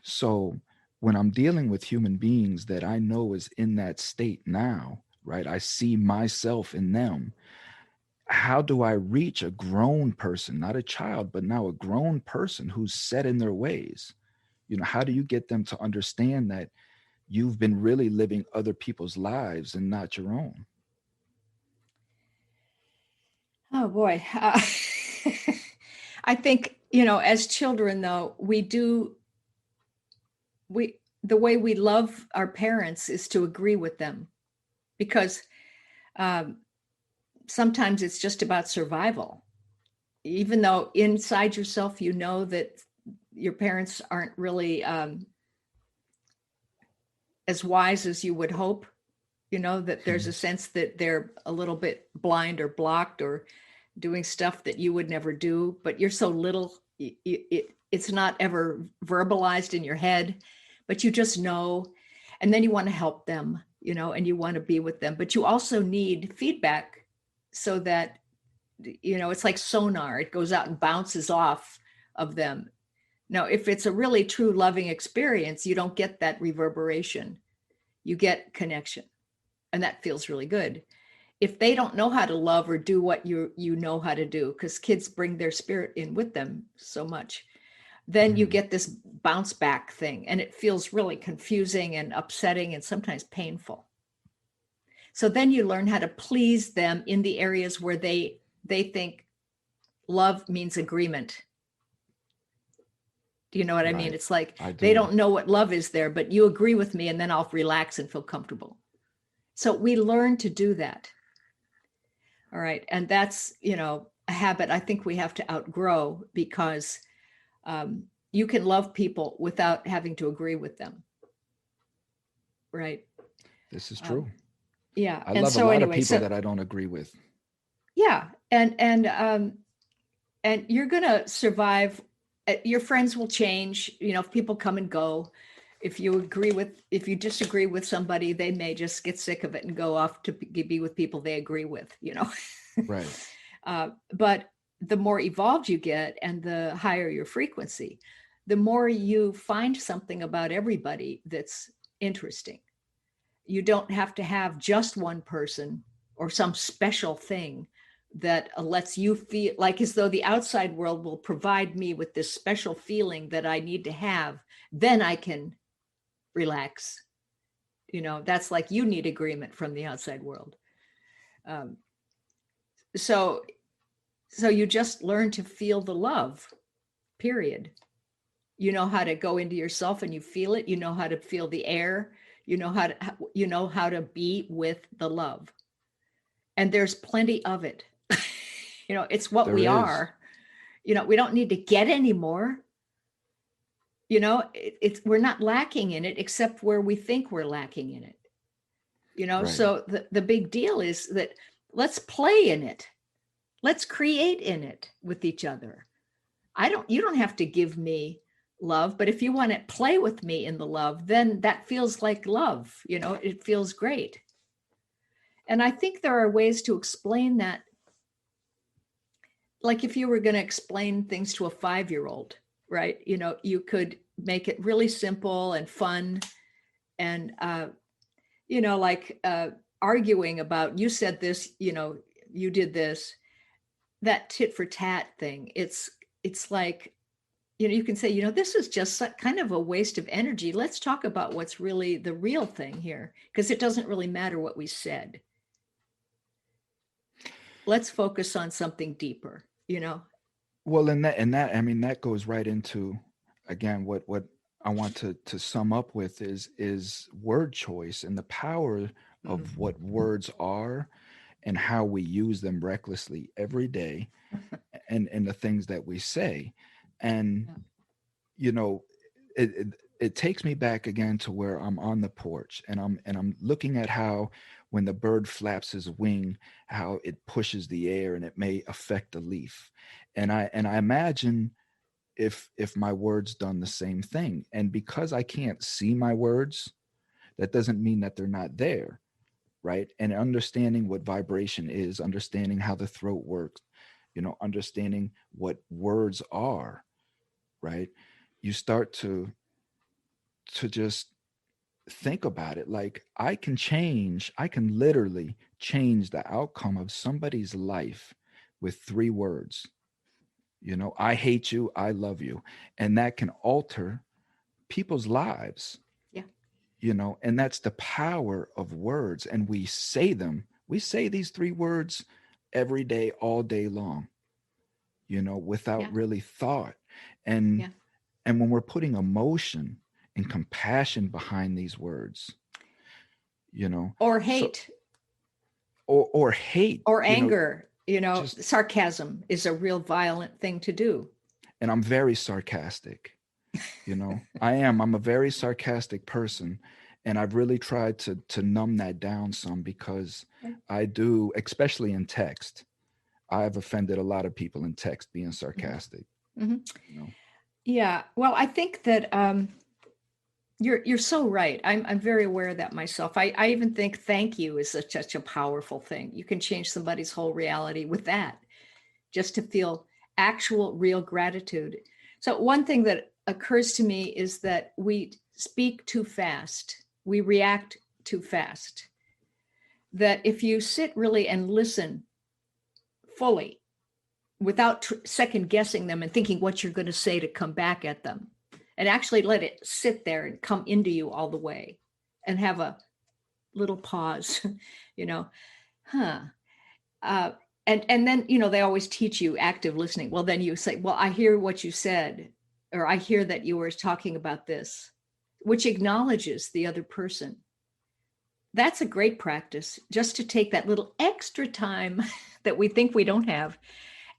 So when I'm dealing with human beings that I know is in that state now, right? I see myself in them. How do I reach a grown person, not a child, but now a grown person who's set in their ways? How do you get them to understand that you've been really living other people's lives and not your own? Oh boy. I think, as children, though, the way we love our parents is to agree with them, because sometimes it's just about survival. Even though inside yourself, that your parents aren't really as wise as you would hope, that there's a sense that they're a little bit blind or blocked or doing stuff that you would never do, but you're so little, it's not ever verbalized in your head, but you just know. And then you want to help them, and you want to be with them, but you also need feedback so that, it's like sonar. It goes out and bounces off of them. Now, if it's a really true loving experience, you don't get that reverberation. you get connection, and that feels really good. If they don't know how to love or do what you know how to do, because kids bring their spirit in with them so much, then you Mhm. get this bounce back thing, and it feels really confusing and upsetting and sometimes painful. So then you learn how to please them in the areas where they think love means agreement. Do you know what I mean? Right. It's like I they do. don't know what love is there, but you agree with me, and then I'll relax and feel comfortable. So we learn to do that. All right. And that's, a habit I think we have to outgrow, because you can love people without having to agree with them. Right. This is Um, true. yeah. I And love a so lot of anyway, people so that I don't agree with. yeah. And you're going to survive. Your friends will change. If people come and go, if you disagree with somebody, they may just get sick of it and go off to be with people they agree with. Right. But the more evolved you get and the higher your frequency, the more you find something about everybody that's interesting. You don't have to have just one person or some special thing that lets you feel like as though the outside world will provide me with this special feeling that I need to have. Then I can relax. That's like you need agreement from the outside world. Um, so so you just learn to feel the love, period. You know how to go into yourself and you feel it. You know how to feel the air. You know how to be with the love. And there's plenty of it. It's what There we is. are. We don't need to get any more. It's we're not lacking in it except where we think we're lacking in it. Right. So the big deal is that let's play in it. Let's create in it with each other. You don't have to give me love, but if you want to play with me in the love, then that feels like love. It feels great. And I think there are ways to explain that. Like if you were going to explain things to a 5-year-old, right? You could make it really simple and fun. And, like arguing about, you said this, you did this, that tit for tat thing. It's like, you can say, this is just kind of a waste of energy. Let's talk about what's really the real thing here, because it doesn't really matter what we said. Let's focus on something deeper. Well, and I mean that goes right into, again, what I want to sum up with is word choice and the power of Mhm. what words are and how we use them recklessly every day, and the things that we say. And Yeah. you know it takes me back again to where I'm on the porch, and I'm looking at how when the bird flaps his wing, how it pushes the air and it may affect the leaf. And I imagine if my words done the same thing. And because I can't see my words, that doesn't mean that they're not there, right? And understanding what vibration is, understanding how the throat works, understanding what words are, right? You start to just think about it. Like, I can literally change the outcome of somebody's life with 3 words. I hate you, I love you. And that can alter people's lives, Yeah. and that's the power of words. And we say them, we say these 3 words every day, all day long, without Yeah. really thought. And Yeah. and when we're putting emotion and compassion behind these words, Or so hate or hate, or anger. just Sarcasm is a real violent thing to do. and I'm very sarcastic. I'm a very sarcastic person, and I've really tried to numb that down some, because I do, especially in text. I've offended a lot of people in text being Mhm. sarcastic, Mhm. you know. Yeah. Well, I think that you're so right. I'm very aware of that myself. I even think thank you is such a powerful thing. You can change somebody's whole reality with that, just to feel actual, real gratitude. So one thing that occurs to me is that we speak too fast. We react too fast. That if you sit really and listen fully without second guessing them and thinking what you're going to say to come back at them, and actually let it sit there and come into you all the way and have a little pause, you know, huh. And then, you know, they always teach you active listening. Well, then you say, well, I hear what you said, or I hear that you were talking about this, which acknowledges the other person. That's a great practice, just to take that little extra time that we think we don't have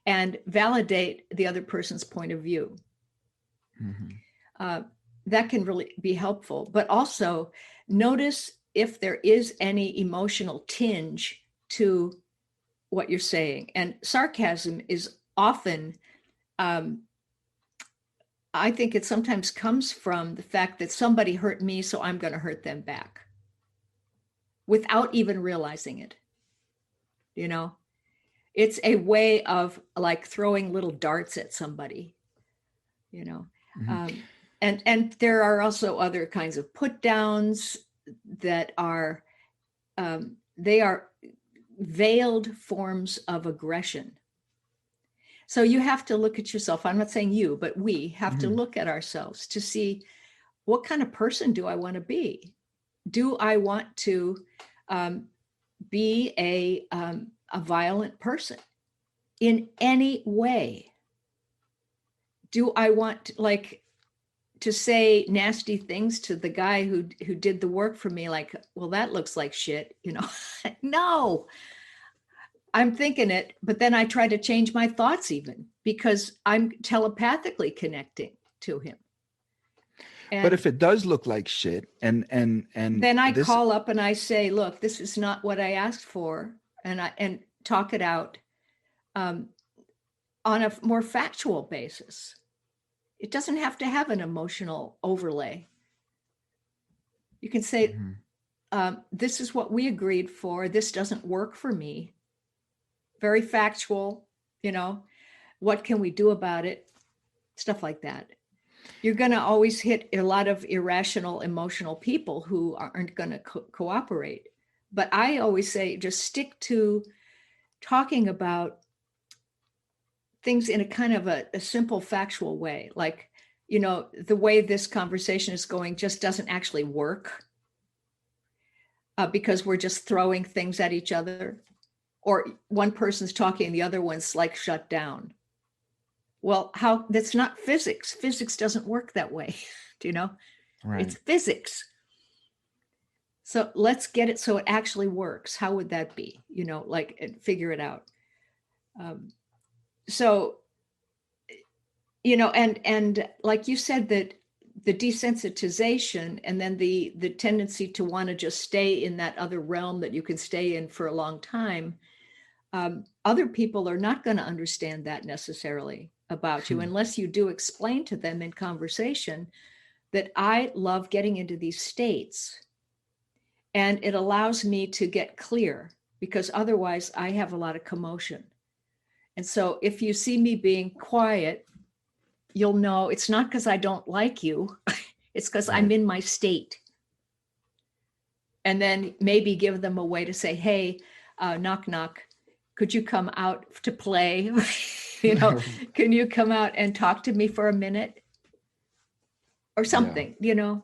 and validate the other person's point of view. Mm-hmm. That can really be helpful. But also notice if there is any emotional tinge to what you're saying. And sarcasm is often, I think it sometimes comes from the fact that somebody hurt me, so I'm going to hurt them back without even realizing it. You know, it's a way of like throwing little darts at somebody, you know. Mm-hmm. And there are also other kinds of put downs that are, they are veiled forms of aggression. So you have to look at yourself. I'm not saying you, but we have mm-hmm. to look at ourselves to see, what kind of person do I want to be? Do I want to be a violent person in any way? Do I want to say nasty things to the guy who did the work for me? Like, well, that looks like shit, you know? No, I'm thinking it, but then I try to change my thoughts even because I'm telepathically connecting to him. And but if it does look like shit and then I call up and I say, look, this is not what I asked for. And talk it out on a more factual basis. It doesn't have to have an emotional overlay. You can say, mm-hmm. This is what we agreed for. This doesn't work for me. Very factual, you know, what can we do about it? Stuff like that. You're going to always hit a lot of irrational, emotional people who aren't going to cooperate. But I always say, just stick to talking about things in a kind of a simple, factual way. Like, you know, the way this conversation is going just doesn't actually work because we're just throwing things at each other. Or one person's talking, the other one's like shut down. Well, that's not physics. Physics doesn't work that way. Do you know? Right. It's physics. So let's get it so it actually works. How would that be? You know, like figure it out. So, you know, and like you said, that the desensitization and then the tendency to want to just stay in that other realm that you can stay in for a long time. Other people are not going to understand that necessarily about you unless you do explain to them in conversation that I love getting into these states and it allows me to get clear because otherwise I have a lot of commotion. And so if you see me being quiet, you'll know it's not because I don't like you. It's because I'm in my state. And then maybe give them a way to say, hey, knock, knock. Could you come out to play? You know, can you come out and talk to me for a minute or something, you know?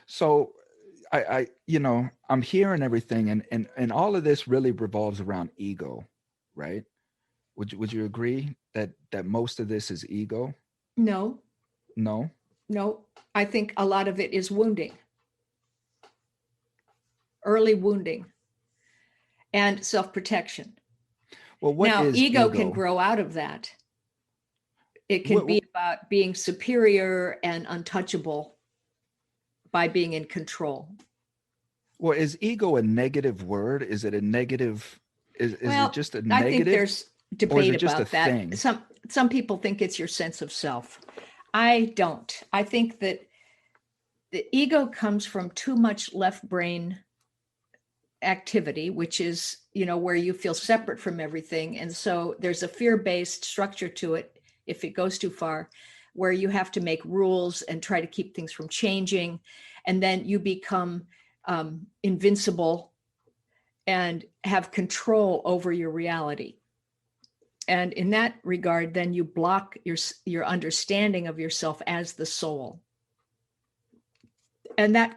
So I, you know, I'm hearing everything and all of this really revolves around ego, right? Would you agree that most of this is ego? No. No? No. I think a lot of it is wounding. Early wounding. And self-protection. Well, what now, is ego can grow out of that. It can be about being superior and untouchable by being in control. Well, is ego a negative word? Is it a negative? Is it just a negative? I think there's debate about that. Thing? Some people think it's your sense of self. I don't. I think that the ego comes from too much left brain activity, which is, you know, where you feel separate from everything. And so there's a fear-based structure to it if it goes too far, where you have to make rules and try to keep things from changing. And then you become invincible and have control over your reality. And in that regard, then you block your understanding of yourself as the soul. And that,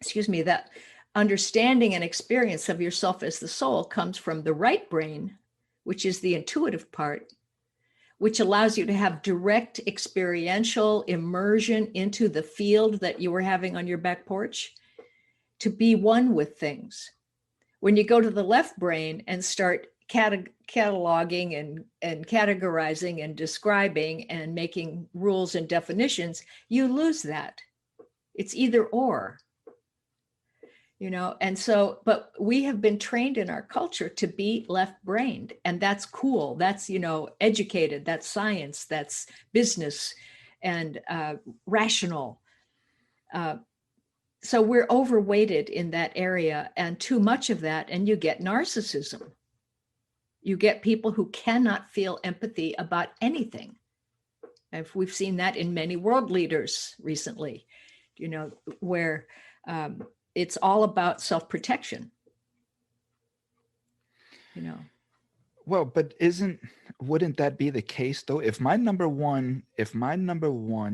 that understanding and experience of yourself as the soul comes from the right brain, which is the intuitive part, which allows you to have direct experiential immersion into the field that you were having on your back porch, to be one with things. When you go to the left brain and start cataloging and categorizing and describing and making rules and definitions, you lose that. It's either or. And so, but we have been trained in our culture to be left-brained, and that's cool. That's, educated, that's science, that's business and rational. So we're overweighted in that area, and too much of that, and you get narcissism. You get people who cannot feel empathy about anything. And we've seen that in many world leaders recently, where it's all about self-protection, Well, but wouldn't that be the case though? If my number one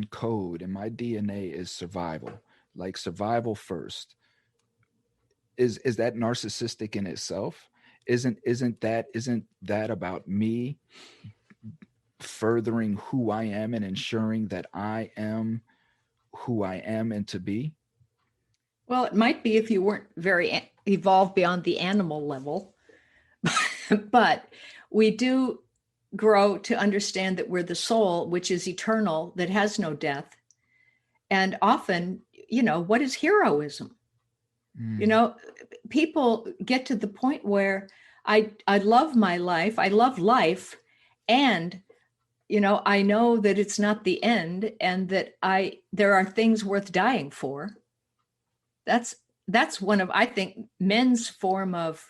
code in my DNA is survival, like survival first, is that narcissistic in itself? Isn't that about me furthering who I am and ensuring that I am who I am and to be? Well, it might be if you weren't very evolved beyond the animal level, but we do grow to understand that we're the soul, which is eternal, that has no death. And often, what is heroism? People get to the point where I love my life, I love life, and I know that it's not the end, and that there are things worth dying for. That's one of, I think, men's form of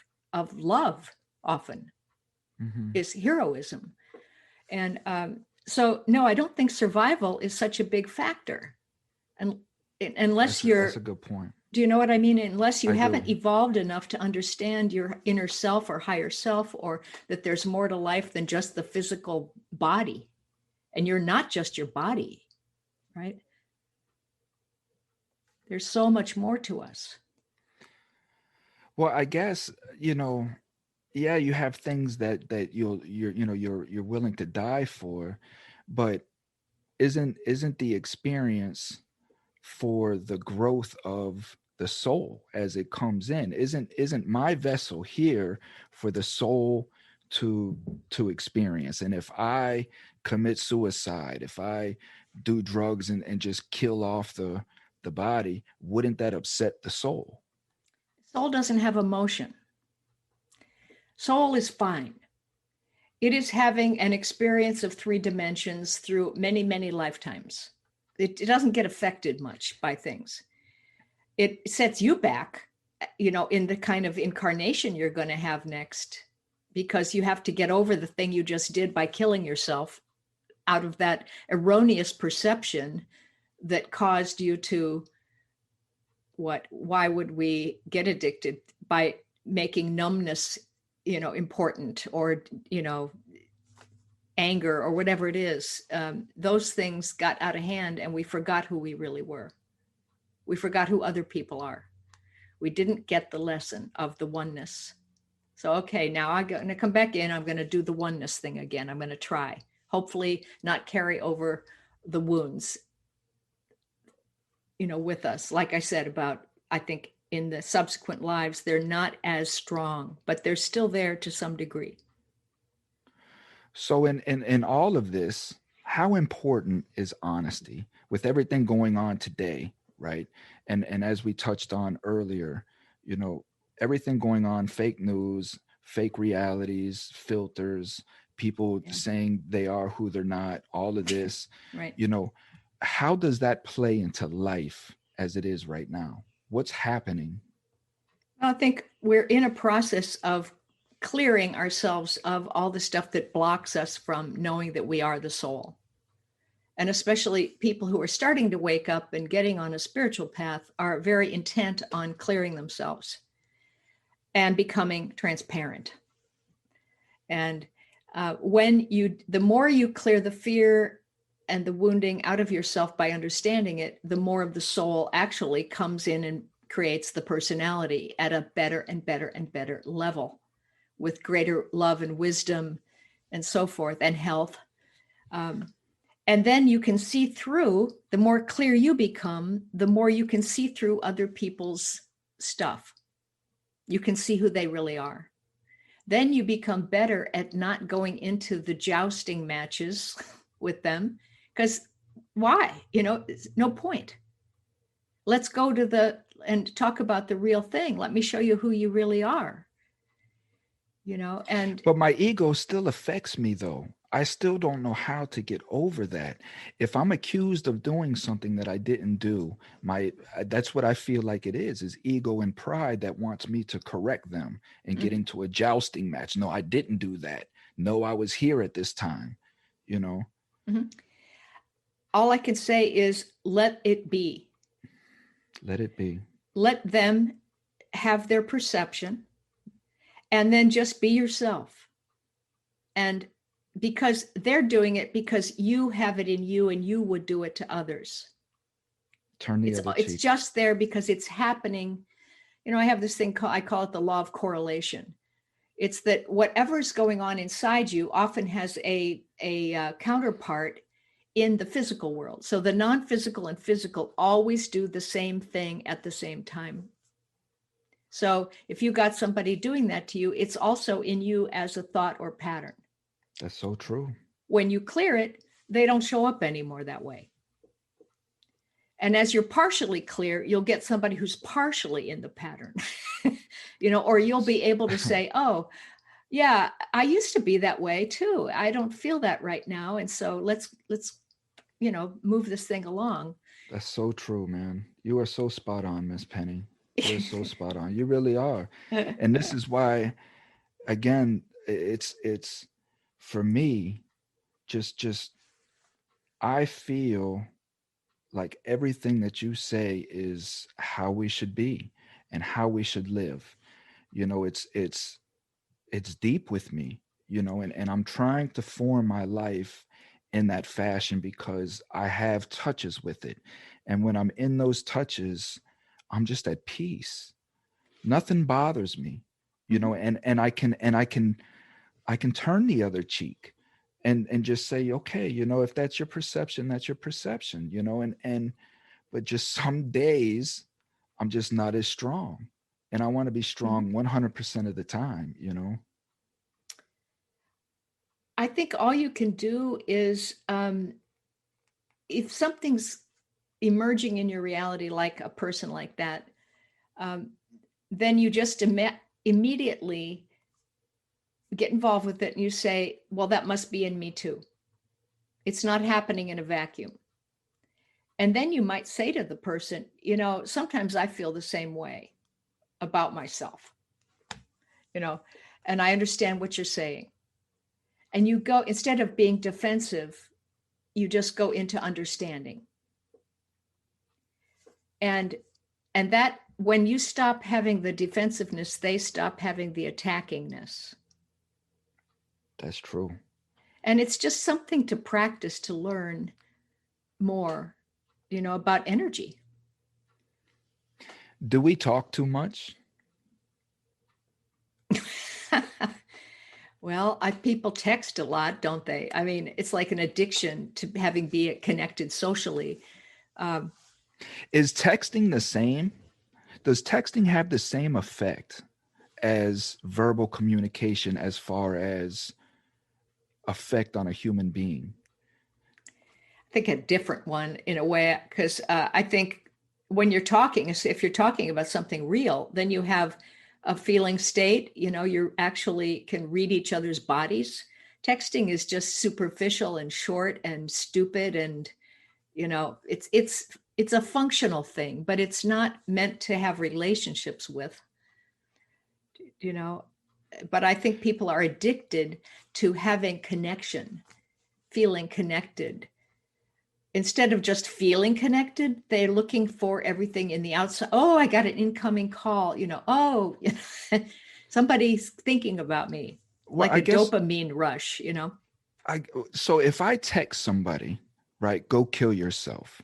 love often, is heroism. And so no, I don't think survival is such a big factor, and unless that's a good point. Do you know what I mean? Unless you I haven't do. evolved enough to understand your inner self or higher self, or that there's more to life than just the physical body, and you're not just your body, right? There's so much more to us. Well, I guess, yeah, you have things that you're willing to die for, but isn't the experience for the growth of the soul as it comes in? Isn't my vessel here for the soul to experience? And if I commit suicide, if I do drugs and just kill off the body, wouldn't that upset the soul? Soul doesn't have emotion. Soul is fine. It is having an experience of 3 dimensions through many, many lifetimes. It doesn't get affected much by things. It sets you back, in the kind of incarnation you're going to have next, because you have to get over the thing you just did by killing yourself out of that erroneous perception that caused you to why would we get addicted? By making numbness, important, or, anger, or whatever it is. Those things got out of hand, and we forgot who we really were. We forgot who other people are. We didn't get the lesson of the oneness. So, okay, now I'm going to come back in. I'm going to do the oneness thing again. I'm going to try, hopefully not carry over the wounds, with us. Like I said about, I think in the subsequent lives, they're not as strong, but they're still there to some degree. So in all of this, how important is honesty with everything going on today, right? And as we touched on earlier, everything going on, fake news, fake realities, filters, people saying they are who they're not, all of this, right. How does that play into life as it is right now? What's happening? I think we're in a process of clearing ourselves of all the stuff that blocks us from knowing that we are the soul. And especially people who are starting to wake up and getting on a spiritual path are very intent on clearing themselves and becoming transparent. And the more you clear the fear and the wounding out of yourself by understanding it, the more of the soul actually comes in and creates the personality at a better and better and better level, with greater love and wisdom and so forth, and health. And then you can see through, the more clear you become, the more you can see through other people's stuff. You can see who they really are. Then you become better at not going into the jousting matches with them, because why? No point. Let's go and talk about the real thing. Let me show you who you really are. And But my ego still affects me, though. I still don't know how to get over that. If I'm accused of doing something that I didn't do, that's what I feel like it is ego and pride that wants me to correct them and get into a jousting match. No, I didn't do that. No, I was here at this time, you know. Mm-hmm. All I can say is let it be. Let it be. Let them have their perception, and then just be yourself. And because they're doing it because you have it in you and you would do it to others. Turn the other cheek. It's just there because it's happening. I have this thing I call it the law of correlation. It's that whatever's going on inside you often has a counterpart in the physical world. So the non-physical and physical always do the same thing at the same time. So if you got somebody doing that to you, it's also in you as a thought or pattern. That's so true. When you clear it, they don't show up anymore that way. And as you're partially clear, you'll get somebody who's partially in the pattern, or you'll be able to say, oh, yeah, I used to be that way too. I don't feel that right now. And so let's move this thing along. That's so true, man. You are so spot on, Ms. Penney. You're so spot on. You really are. And this is why, again, it's for me, just I feel like everything that you say is how we should be and how we should live. It's deep with me, and I'm trying to form my life in that fashion because I have touches with it. And when I'm in those touches, I'm just at peace. Nothing bothers me, and I can turn the other cheek and just say, okay, if that's your perception, that's your perception, but just some days I'm just not as strong. And I want to be strong 100% of the time. I think all you can do is, if something's emerging in your reality, like a person like that, then you just immediately get involved with it and you say, well, that must be in me too. It's not happening in a vacuum. And then you might say to the person, sometimes I feel the same way about myself, and I understand what you're saying. And you go, instead of being defensive, you just go into understanding. And that, when you stop having the defensiveness, they stop having the attackingness. That's true. And it's just something to practice, to learn more, about energy. Do we talk too much? Well, people text a lot, don't they? I mean, it's like an addiction to be connected socially. Is texting the same? Does texting have the same effect as verbal communication as far as effect on a human being? I think a different one in a way, because I think when you're talking, if you're talking about something real, then you have a feeling state, you actually can read each other's bodies. Texting is just superficial and short and stupid, and it's a functional thing, but it's not meant to have relationships with, but I think people are addicted to having connection, feeling connected, instead of just feeling connected, they're looking for everything in the outside. Oh, I got an incoming call, oh, somebody's thinking about me, Well, like I a guess dopamine rush. so if I text somebody, right, go kill yourself,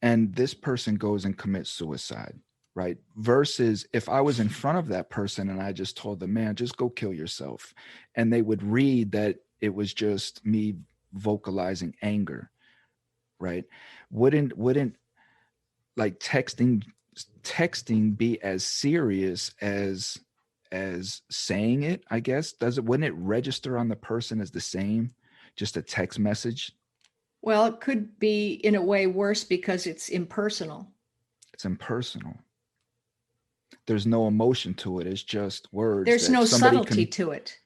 and this person goes and commits suicide, right? Versus if I was in front of that person and I just told them, man, just go kill yourself. And they would read that it was just me vocalizing anger, right? Wouldn't like texting be as serious as saying it, I guess? Does it wouldn't it register on the person as the same? Just a text message? Well, it could be in a way worse because it's impersonal. It's impersonal. There's no emotion to it. It's just words There's that no somebody subtlety can, to it.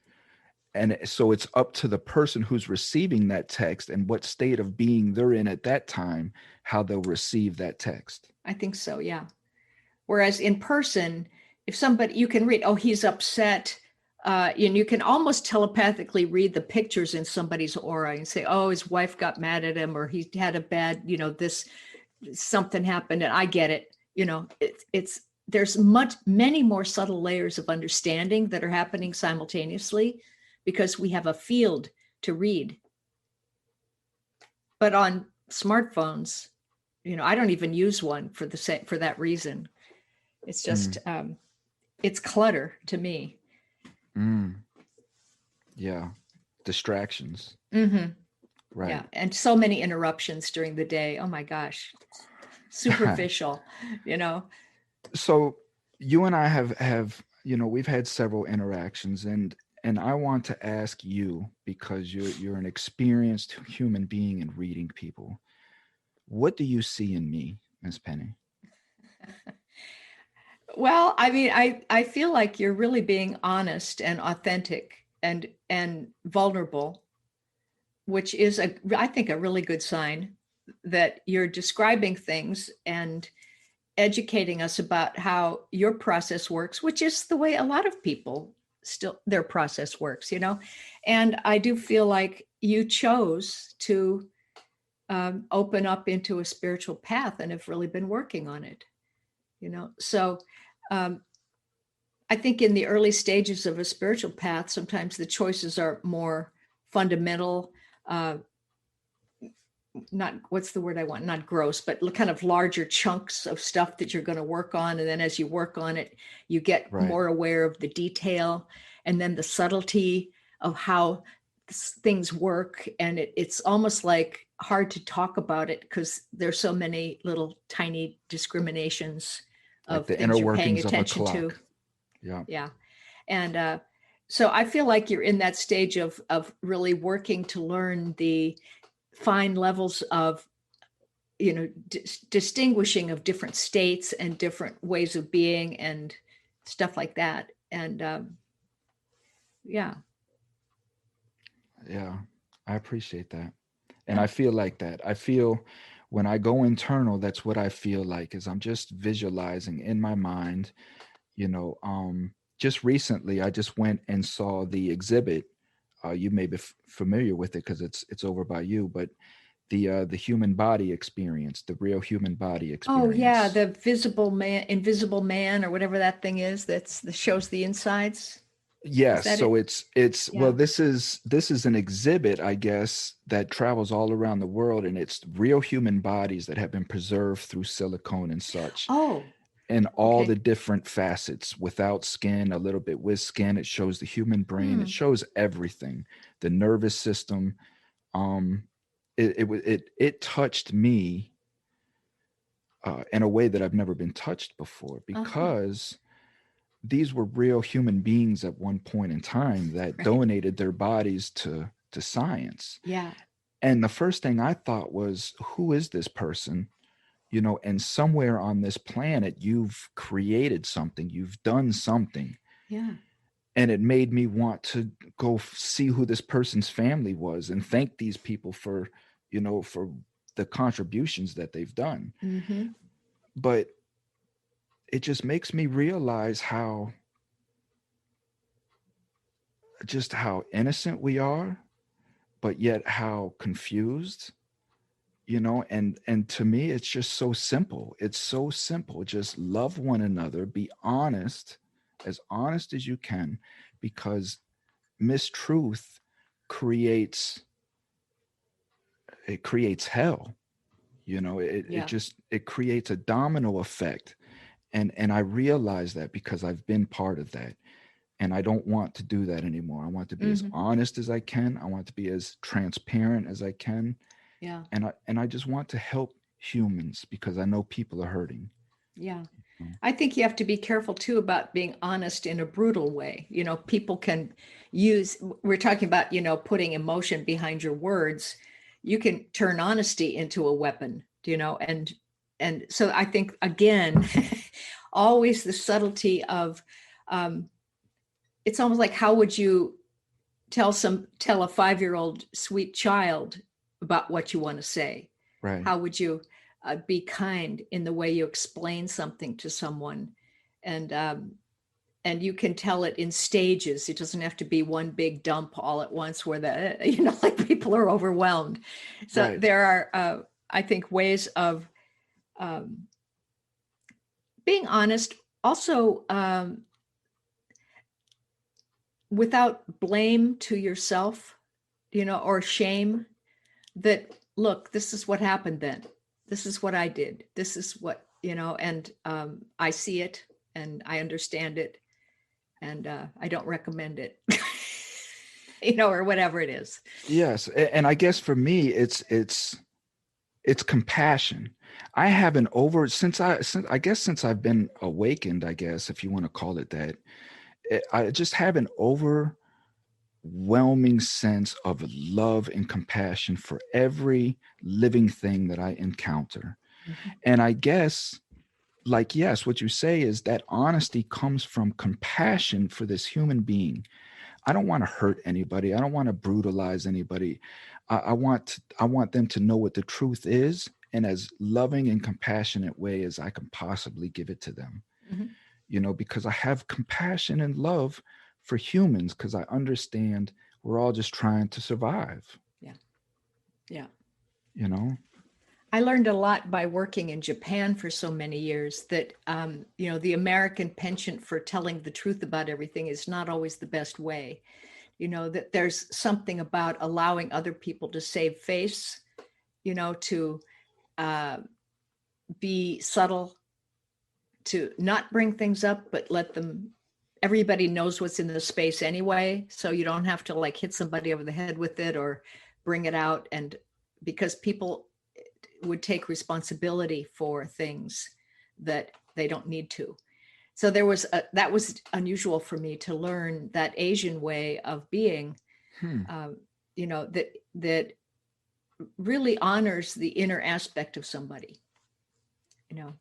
and so it's up to the person who's receiving that text and what state of being they're in at that time, how they'll receive that text. I think so, yeah. Whereas in person, if somebody, you can read, oh, he's upset. And you can almost telepathically read the pictures in somebody's aura and say, oh, his wife got mad at him, or he had a bad, this something happened, and I get it. It's there's many more subtle layers of understanding that are happening simultaneously because we have a field to read. But on smartphones, I don't even use one for that reason. It's just it's clutter to me. Mm, yeah. Distractions. Mm-hmm. Right. Yeah, and so many interruptions during the day. Oh my gosh, superficial, you know. So you and I have we've had several interactions, and I want to ask you, because you're an experienced human being in reading people. What do you see in me, Miss Penny? Well, I mean, I feel like you're really being honest and authentic and vulnerable, which is I think a really good sign that you're describing things and educating us about how your process works, which is the way a lot of people still their process works. And I do feel like you chose to open up into a spiritual path and have really been working on it. So um, I think in the early stages of a spiritual path, sometimes the choices are more fundamental, uh, not what's the word I want, not gross, but kind of larger chunks of stuff that you're going to work on. And then as you work on it, you get Right. more aware of the detail and then the subtlety of how things work. And it's almost like hard to talk about it because there's so many little tiny discriminations Like of the inner things you're paying workings of a attention to. clock. Yeah. Yeah. And so I feel like you're in that stage of really working to learn the fine levels of distinguishing of different states and different ways of being and stuff like that. And yeah. Yeah. I appreciate that. And I feel like that. I feel when I go internal, that's what I feel like is I'm just visualizing in my mind, you know, just recently I just went and saw the exhibit. You may be familiar with it because it's over by you, but the human body experience, the real human body Oh yeah, experience. the invisible man, or whatever that thing is that shows the insides. Is Yes, that so it? it's well, Yeah. this is an exhibit, I guess, that travels all around the world, and it's real human bodies that have been preserved through silicone and such, Oh, and all the okay. different facets, without skin, a little bit with skin. It shows the human brain. It Hmm. shows everything, the nervous system. Um, it touched me in a way that I've never been touched before, Uh-huh. because these were real human beings at one point in time that Right. donated their bodies to science. Yeah. And the first thing I thought was, who is this person? And somewhere on this planet, you've created something, you've done something. Yeah. And it made me want to go see who this person's family was and thank these people for the contributions that they've done. Mm-hmm. But it just makes me realize how innocent we are, but yet how confused and to me it's just so simple. It's so simple. Just love one another, be honest as you can, because mistruth creates it creates hell. It Yeah. just it creates a domino effect. And I realize that because I've been part of that, and I don't want to do that anymore. I want to be as Hmm. honest as I can. I want to be as transparent as I can, Yeah. and I just want to help humans because I know people are hurting. Yeah. you know? I think you have to be careful too about being honest in a brutal way. People can use, we're talking about, putting emotion behind your words. You can turn honesty into a weapon, and so I think again, always the subtlety of, um, it's almost like how would you tell a 5-year-old sweet child about what you want to say? Right. How would you be kind in the way you explain something to someone? And um, and you can tell it in stages. It doesn't have to be one big dump all at once where like people are overwhelmed. So Right. there are, I think, ways of um, being honest. Also, without blame to yourself, or shame. That look, this is what happened then. This is what I did. This is what and I see it and I understand it, and I don't recommend it, or whatever it is. Yes, and I guess for me it's compassion. I haven't over since I guess since I've been awakened, I guess if you want to call it that. I just have an overwhelming sense of love and compassion for every living thing that I encounter. Mhm. And I guess, like, yes, what you say is that honesty comes from compassion for this human being. I don't want to hurt anybody. I don't want to brutalize anybody. I want them to know what the truth is in as loving and compassionate way as I can possibly give it to them. Mhm. Because I have compassion and love for humans because I understand we're all just trying to survive, Yeah. Yeah. you know? I learned a lot by working in Japan for so many years that, the American penchant for telling the truth about everything is not always the best way. That there's something about allowing other people to save face, to uh, be subtle, to not bring things up, but let them, everybody knows what's in the space anyway. So you don't have to like hit somebody over the head with it or bring it out. And because people would take responsibility for things that they don't need to. So that was unusual for me to learn that Asian way of being, Hmm. that really honors the inner aspect of somebody, you know.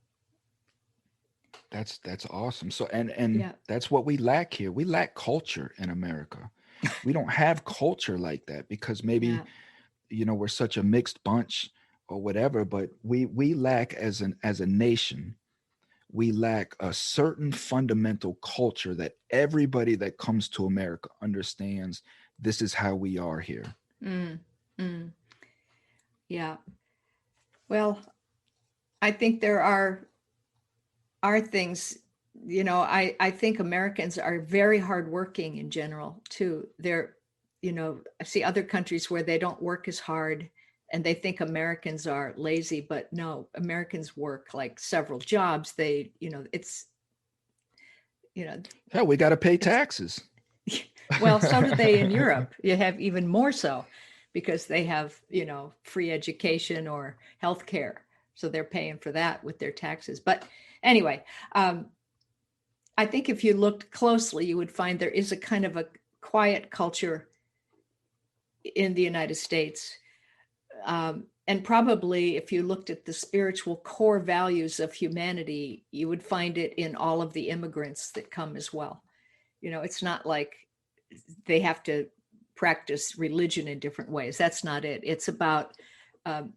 That's awesome. So and Yeah. that's what we lack here. We lack culture in America. We don't have culture like that because maybe Yeah. we're such a mixed bunch or whatever, but we lack as a nation. We lack a certain fundamental culture that everybody that comes to America understands this is how we are here. Mm, mm, yeah. Well, I think there are things, I think Americans are very hardworking in general too. I see other countries where they don't work as hard and they think Americans are lazy, but no, Americans work like several jobs. You know, Hell, we got to pay it's, taxes. well, so do they in Europe. You have even more so because they have, free education or health care. So they're paying for that with their taxes. But anyway, um, I think if you looked closely, you would find there is a kind of a quiet culture in the United States. And probably if you looked at the spiritual core values of humanity, you would find it in all of the immigrants that come as well. It's not like they have to practice religion in different ways. That's not it. It's about um,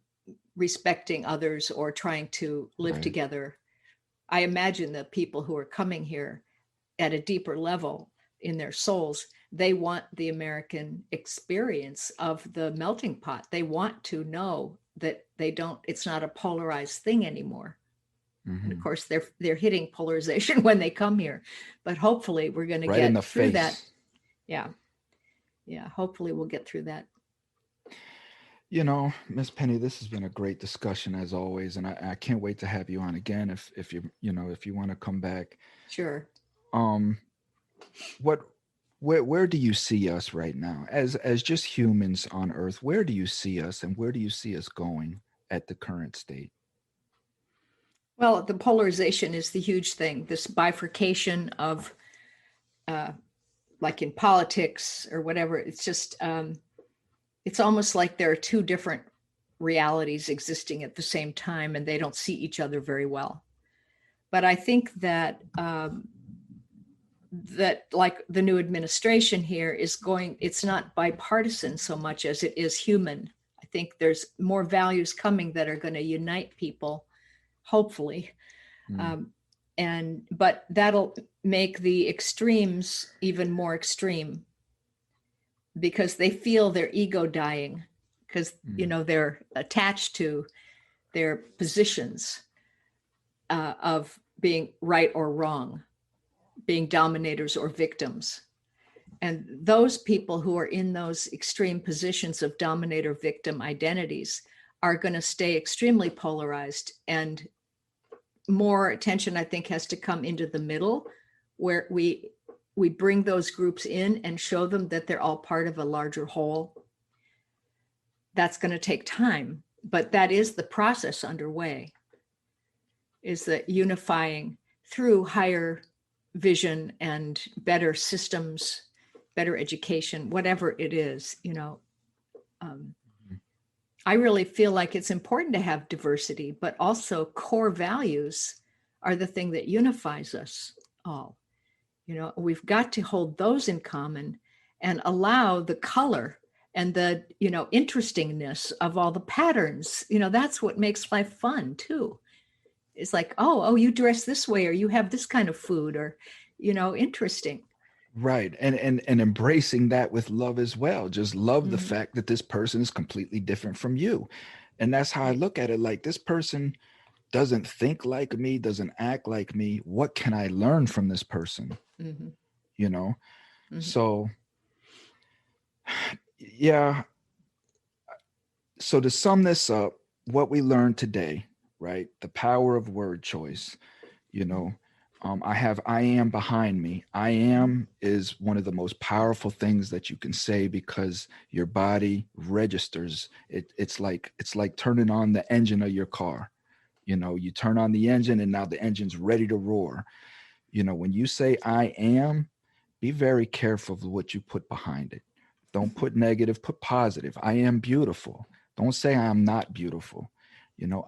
respecting others or trying to live Right. together. I imagine the people who are coming here at a deeper level in their souls, they want the American experience of the melting pot. They want to know that they don't, it's not a polarized thing anymore. And of Hmm. course, they're hitting polarization when they come here, but hopefully we're going to Right in get the through that. face. Yeah, yeah. Hopefully we'll get through that. Miss Penny, this has been a great discussion as always, and I can't wait to have you on again if if you want to come back. Sure. Um, what where do you see us right now as just humans on Earth? Where do you see us, and where do you see us going at the current state? Well, the polarization is the huge thing. This bifurcation of, uh, like in politics or whatever. It's just, it's almost like there are two different realities existing at the same time, and they don't see each other very well. But I think that that like the new administration here is going, it's not bipartisan so much as it is human. I think there's more values coming that are going to unite people, hopefully. Mm, Um, but that'll make the extremes even more extreme because they feel their ego dying because mm, they're attached to their positions of being right or wrong, being dominators or victims. And those people who are in those extreme positions of dominator victim identities are going to stay extremely polarized, and more attention, I think, has to come into the middle where we bring those groups in and show them that they're all part of a larger whole. That's going to take time, but that is the process underway, is that unifying through higher vision and better systems, better education, whatever it is. Um, mm. I really feel like it's important to have diversity, but also core values are the thing that unifies us all. We've got to hold those in common and allow the color and the, interestingness of all the patterns. That's what makes life fun too. It's like, oh, you dress this way, or you have this kind of food, or, interesting. Right. And embracing that with love as well. Just love the Mhm. fact that this person is completely different from you. And that's how I Right. look at it. Like, this person doesn't think like me, doesn't act like me. What can I learn from this person? Hmm. You know? Hmm. So, yeah. So, to sum this up, what we learned today, right? The power of word choice. you know I am behind me. I am is one of the most powerful things that you can say, because your body registers it. It's like turning on the engine of your car. You turn on the engine, and now the engine's ready to roar. When you say I am, be very careful of what you put behind it. Don't put negative, put positive. I am beautiful. Don't say I am not beautiful.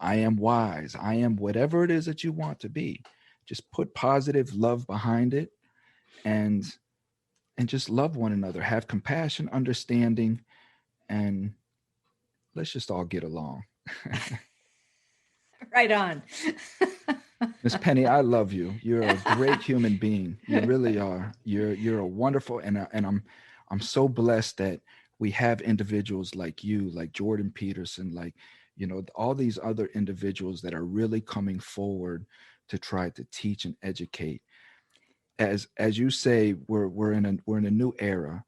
I am wise. I am whatever it is that you want to be. Just put positive love behind it, and just love one another. Have compassion, understanding, and let's just all get along. Right on. Miss Penny, I love you. You're a great human being. You really are. You're a wonderful, and I'm so blessed that we have individuals like you, like Jordan Peterson, like all these other individuals that are really coming forward to try to teach and educate. As you say, we're in a new era.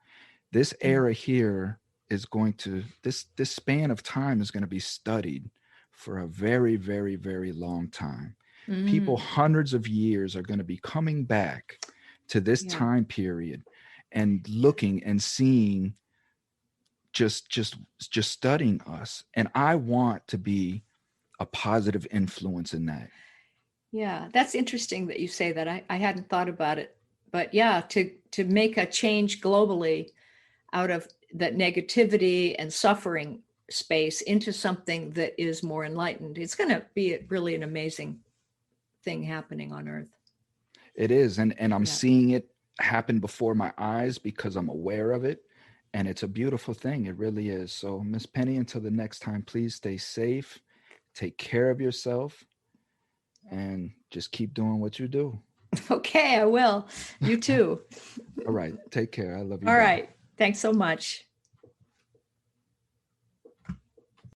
This era here is going to this span of time is going to be studied for a very, very, very long time. People Mm, hundreds of years are going to be coming back to this yeah. time period and looking and seeing, just studying us, and I want to be a positive influence in that. Yeah, that's interesting that you say that. I hadn't thought about it. But yeah, to make a change globally out of that negativity and suffering space into something that is more enlightened, it's going to be really an amazing thing happening on Earth. It is, and I'm Yeah. seeing it happen before my eyes because I'm aware of it, and it's a beautiful thing. It really is. So, Miss Penny, until the next time, please stay safe, take care of yourself, and just keep doing what you do. Okay, I will. You too. All right, take care. I love you. All Bye. right. Thanks so much.